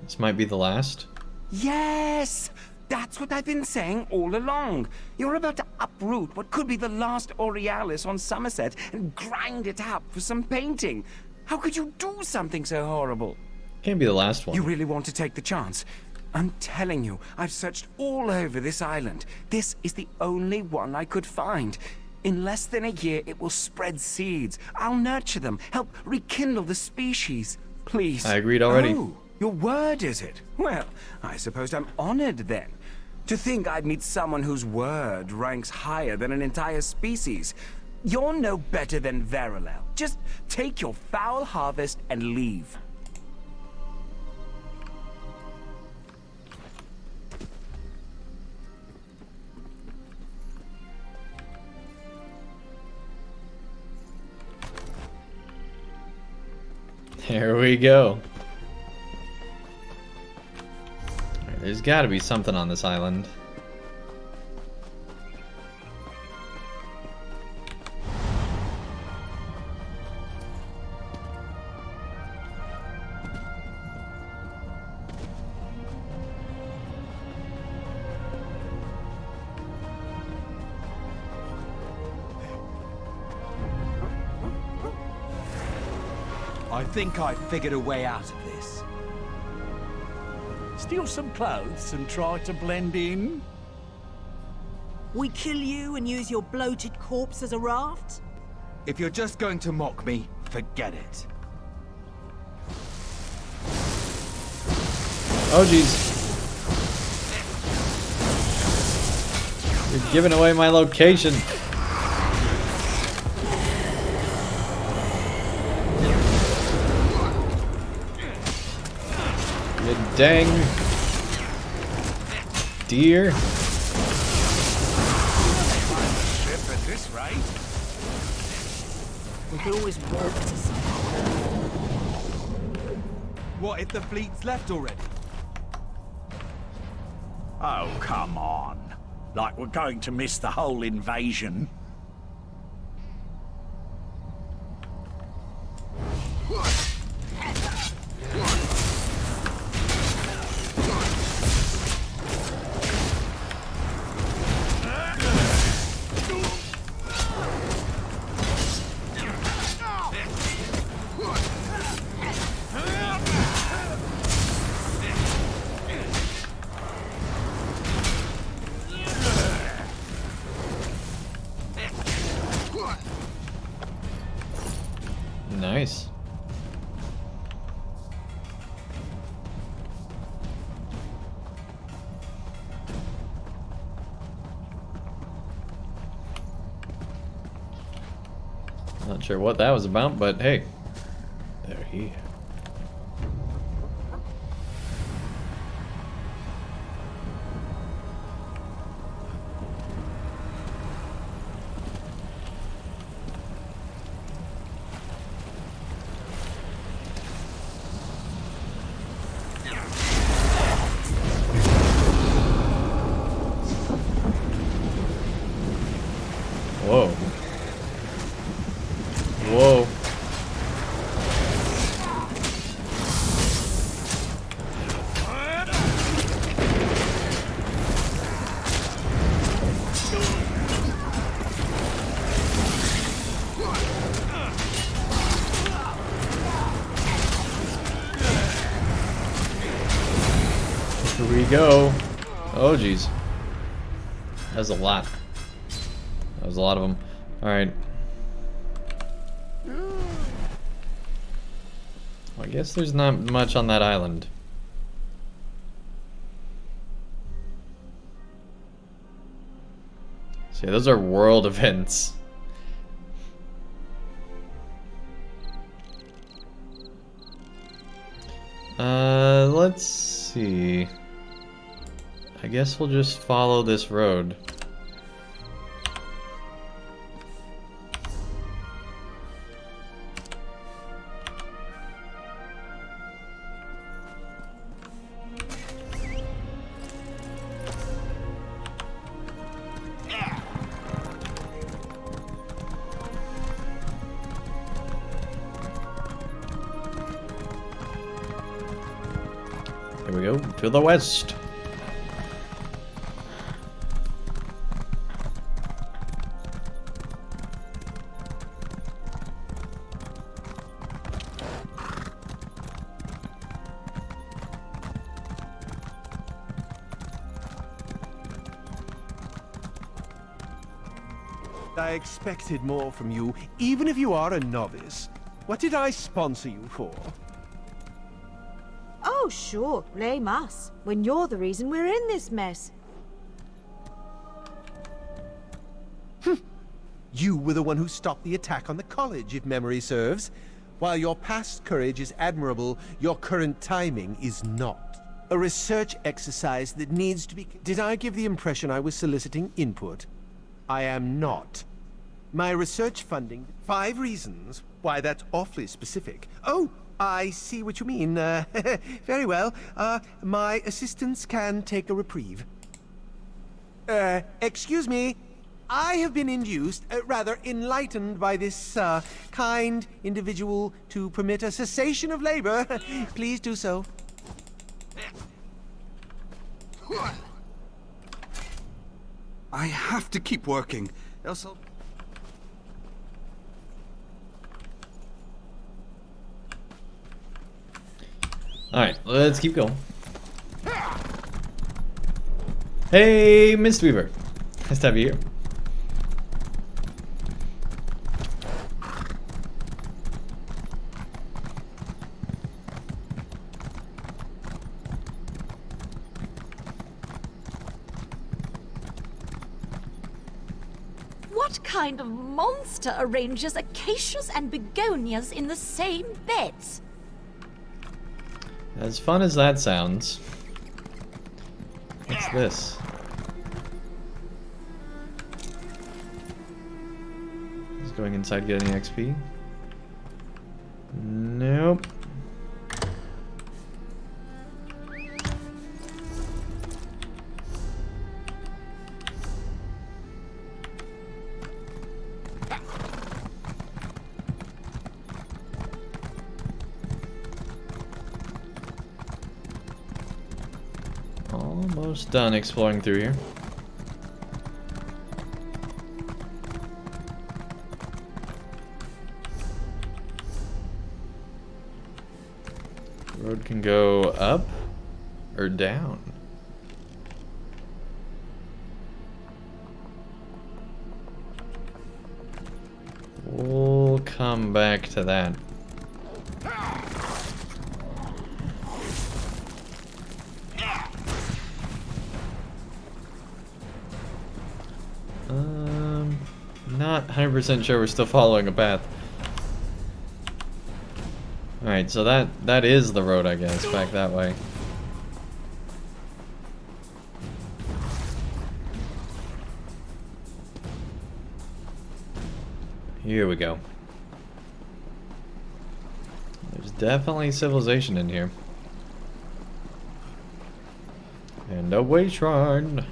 This might be the last. Yes! That's what I've been saying all along. You're about to uproot what could be the last Aurealis on Summerset and grind it up for some painting. How could you do something so horrible? Can't be the last one. You really want to take the chance? I'm telling you, I've searched all over this island. This is the only one I could find. In less than a year, it will spread seeds. I'll nurture them, help rekindle the species. Please. I agreed already. Oh, your word, is it? Well, I suppose I'm honored then. To think I'd meet someone whose word ranks higher than an entire species. You're no better than Verilel. Just take your foul harvest and leave. There we go. Alright, there's got to be something on this island. I think I've figured a way out of this. Steal some clothes and try to blend in? We kill you and use your bloated corpse as a raft? If you're just going to mock me, forget it. Oh jeez. You're giving away my location. You dang deer. Ship at this rate. We could always walk to somewhere. What if the fleet's left already? Oh, come on. Like we're going to miss the whole invasion. Nice. Not sure what that was about, but hey, they're here. Whoa. Whoa. go. Oh, jeez. That was a lot. That was a lot of them. Alright. Well, I guess there's not much on that island. So yeah, those are world events. Let's see. I guess we'll just follow this road. Here we go, to the west. I expected more from you, even if you are a novice. What did I sponsor you for? Oh, sure, blame us, when you're the reason we're in this mess. You were the one who stopped the attack on the college, if memory serves. While your past courage is admirable, your current timing is not. A research exercise that needs to be... Did I give the impression I was soliciting input? I am not. My research funding... 5 reasons why that's awfully specific. Oh, I see what you mean. Very well. My assistants can take a reprieve. Excuse me. I have been induced, rather enlightened by this, kind individual to permit a cessation of labor. Please do so. I have to keep working, else I'll... Alright, let's keep going. Hey, Mistweaver. Nice to have you here. What kind of monster arranges acacias and begonias in the same beds? As fun as that sounds. What's this? Is going inside getting XP? Nope. Almost done exploring through here. The road can go up or down. We'll come back to that. Not 100% sure we're still following a path. Alright, so that is the road, I guess, back that way. Here we go. There's definitely civilization in here. And a way shrine.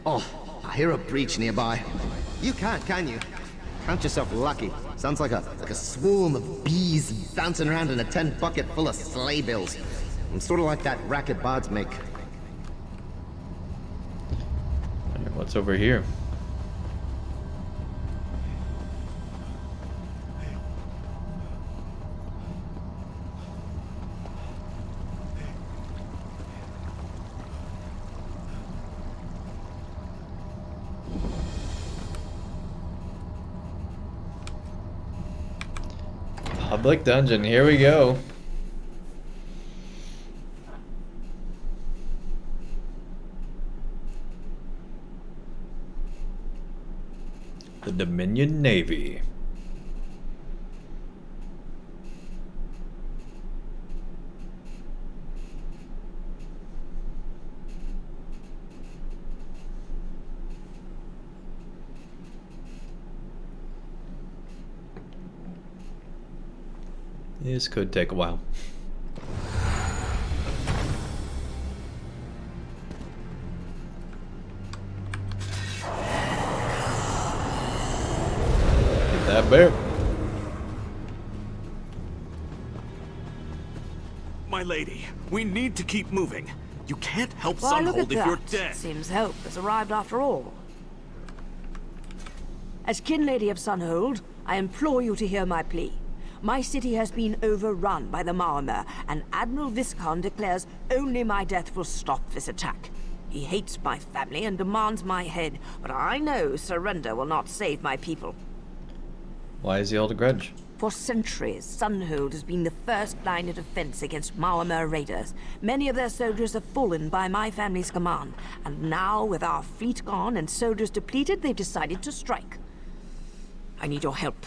Oh, I hear a breach nearby. You can't, can you? Count yourself lucky. Sounds like a swarm of bees bouncing around in a tin bucket full of sleigh bills. It's sort of like that racket bards make. What's over here? Public dungeon, here we go. The Dominion Navy. This could take a while. Get that bear. My lady, we need to keep moving. You can't help Why, look at Sunhold if you're that. dead. Seems help has arrived after all. As Kin Lady of Sunhold, I implore you to hear my plea. My city has been overrun by the Maormer, and Admiral Viscount declares only my death will stop this attack. He hates my family and demands my head, but I know surrender will not save my people. Why does he hold a grudge? For centuries, Sunhold has been the first line of defense against Maormer raiders. Many of their soldiers have fallen by my family's command, and now, with our fleet gone and soldiers depleted, they've decided to strike. I need your help.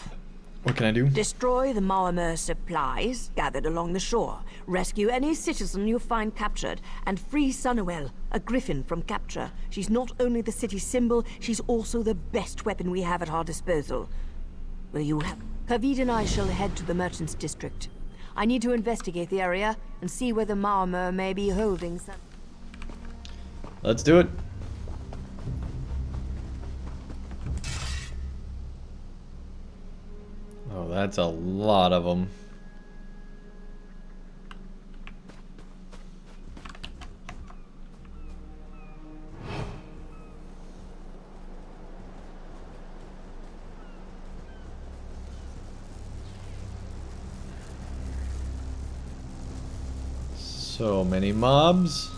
What can I do? Destroy the Maormer supplies gathered along the shore. Rescue any citizen you find captured, and free Sunwell, a griffin from capture. She's not only the city's symbol, she's also the best weapon we have at our disposal. Will you help? Kavid and I shall head to the Merchants District. I need to investigate the area and see where the Maormer may be holding some. Let's do it. Oh, that's a lot of them. So many mobs.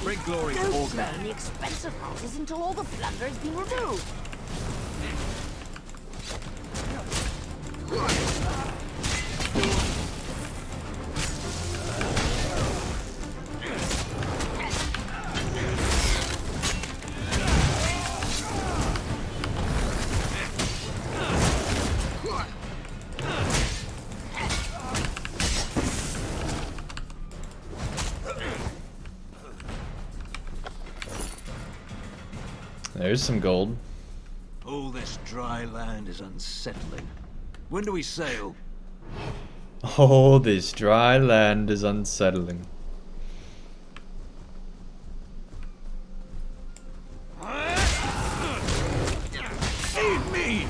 Bring glory to all burn the expensive houses until all the plunder has been removed. There's some gold. All this dry land is unsettling. When do we sail? Oh, this dry land is unsettling. Aid me!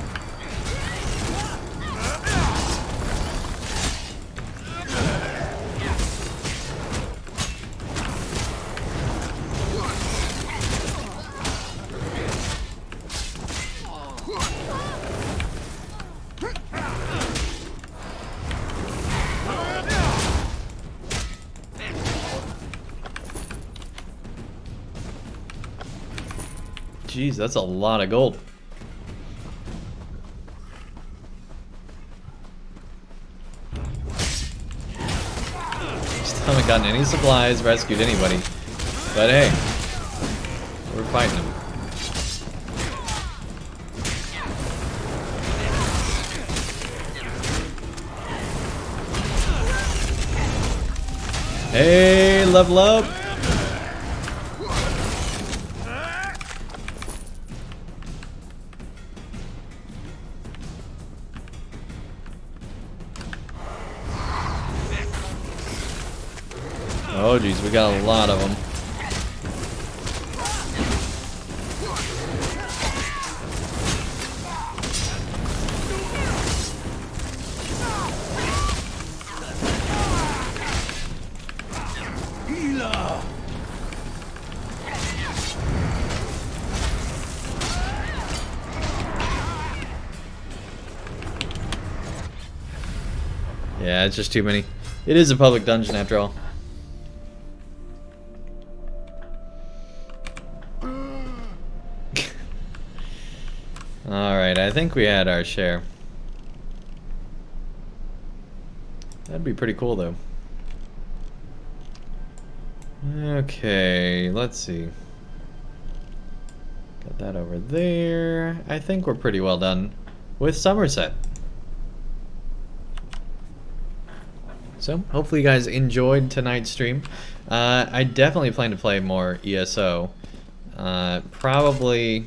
Jeez, that's a lot of gold. Still haven't gotten any supplies, rescued anybody. But hey, we're fighting them. Hey, level up! Oh geez, we got a lot of them. Yeah, it's just too many. It is a public dungeon after all. think we had our share. That'd be pretty cool, though. Okay, let's see. Got that over there. I think we're pretty well done with Summerset. So, hopefully you guys enjoyed tonight's stream. I definitely plan to play more ESO. Probably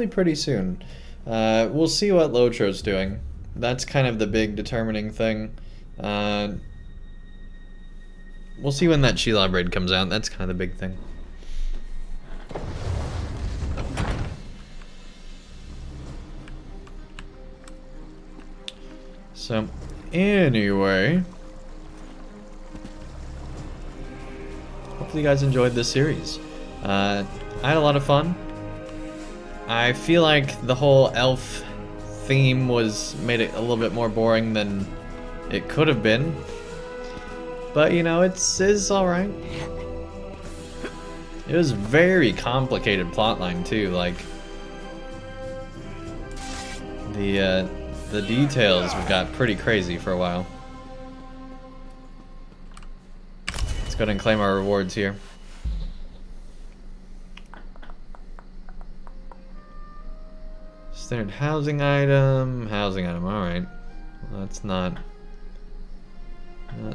pretty soon. We'll see what Lotro's doing. That's kind of the big determining thing. We'll see when that Sheila raid comes out. That's kind of the big thing. So, anyway, hopefully you guys enjoyed this series. I had a lot of fun. I feel like the whole elf theme made it a little bit more boring than it could have been. But, you know, it's alright. It was very complicated plotline too, like the details got pretty crazy for a while. Let's go ahead and claim our rewards here. Standard housing item, alright. Well, that's not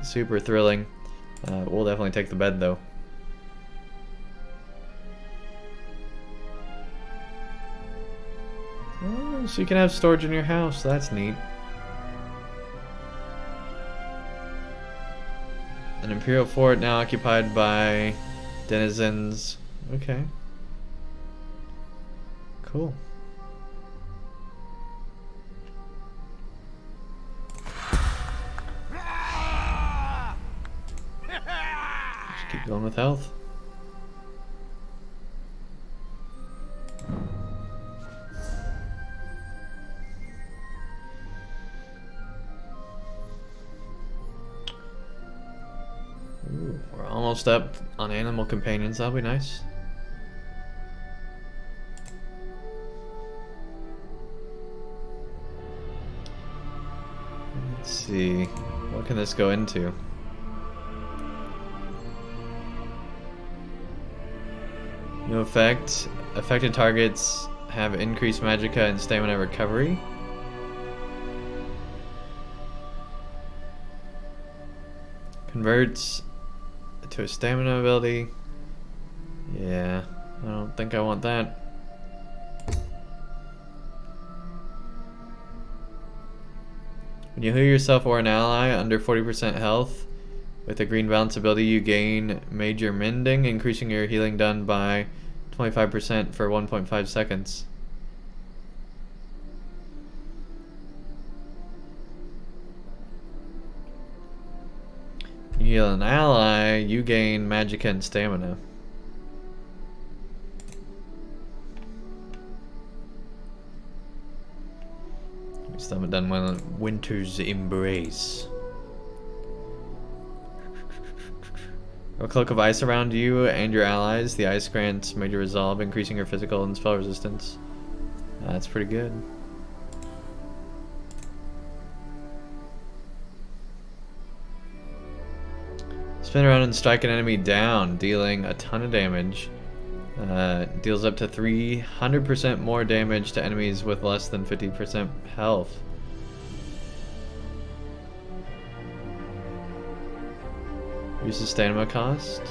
super thrilling. We'll definitely take the bed though. Oh, so you can have storage in your house. That's neat. An Imperial fort now occupied by denizens. Okay. Cool. Just keep going with health. Ooh, we're almost up on animal companions. That'll be nice. Let's see. What can this go into? New effect. Affected targets have increased magicka and stamina recovery. Converts to a stamina ability. Yeah, I don't think I want that. When you heal yourself or an ally under 40% health with a green balance ability, you gain major mending, increasing your healing done by 25% for 1.5 seconds. You heal an ally, you gain magicka and stamina. We still haven't done one on Winter's Embrace. A cloak of ice around you and your allies. The ice grants major resolve, increasing your physical and spell resistance. That's pretty good. Spin around and strike an enemy down, dealing a ton of damage. Deals up to 300% more damage to enemies with less than 50% health. Reduces stamina cost.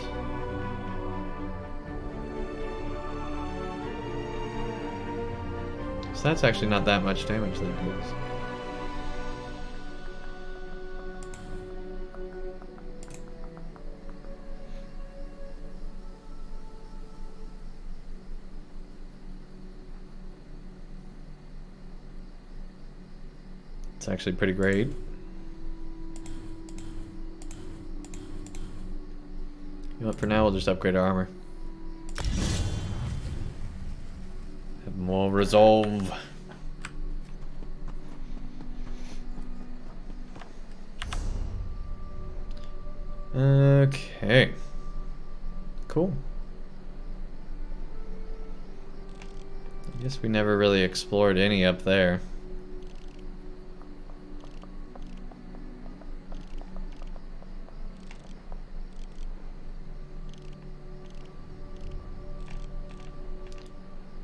So that's actually not that much damage that it deals. It's actually pretty great. You know what, for now we'll just upgrade our armor. Have more resolve. Okay. Cool. Guess we never really explored any up there.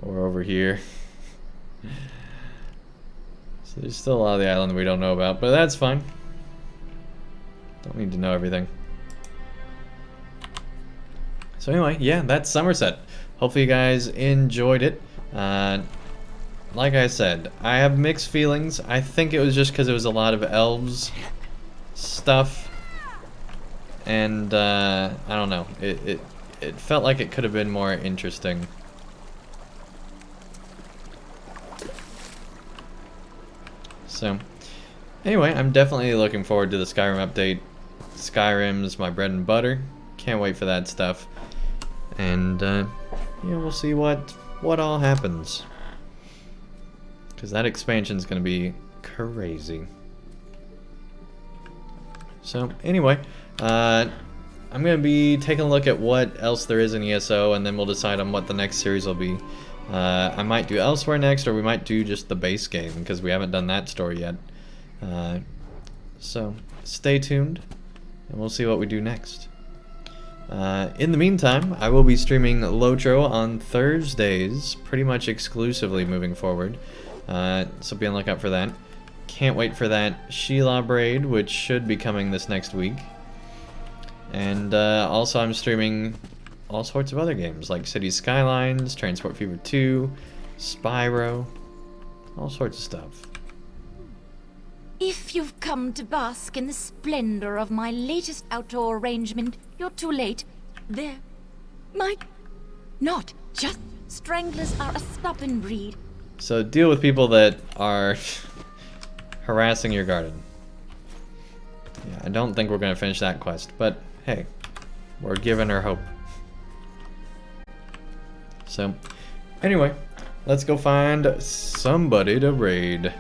Or over here. So there's still a lot of the island we don't know about, but that's fine. Don't need to know everything. So anyway, yeah, that's Summerset. Hopefully you guys enjoyed it. Like I said, I have mixed feelings. I think it was just because it was a lot of elves stuff. And I don't know. It felt like it could have been more interesting. So, anyway, I'm definitely looking forward to the Skyrim update. Skyrim's my bread and butter. Can't wait for that stuff. And, yeah, we'll see what all happens. Because that expansion's going to be crazy. So, anyway, I'm going to be taking a look at what else there is in ESO, and then we'll decide on what the next series will be. I might do Elsewhere next, or we might do just the base game, because we haven't done that story yet. So, stay tuned, and we'll see what we do next. In the meantime, I will be streaming Lotro on Thursdays, pretty much exclusively moving forward. So be on the lookout for that. Can't wait for that Sheila Braid, which should be coming this next week. And also I'm streaming all sorts of other games, like Cities Skylines, Transport Fever 2, Spyro, all sorts of stuff. If you've come to bask in the splendor of my latest outdoor arrangement, you're too late. There might not. Just stranglers are a stubborn breed. So deal with people that are harassing your garden. Yeah, I don't think we're going to finish that quest, but hey, we're giving her hope. So, anyway, let's go find somebody to raid.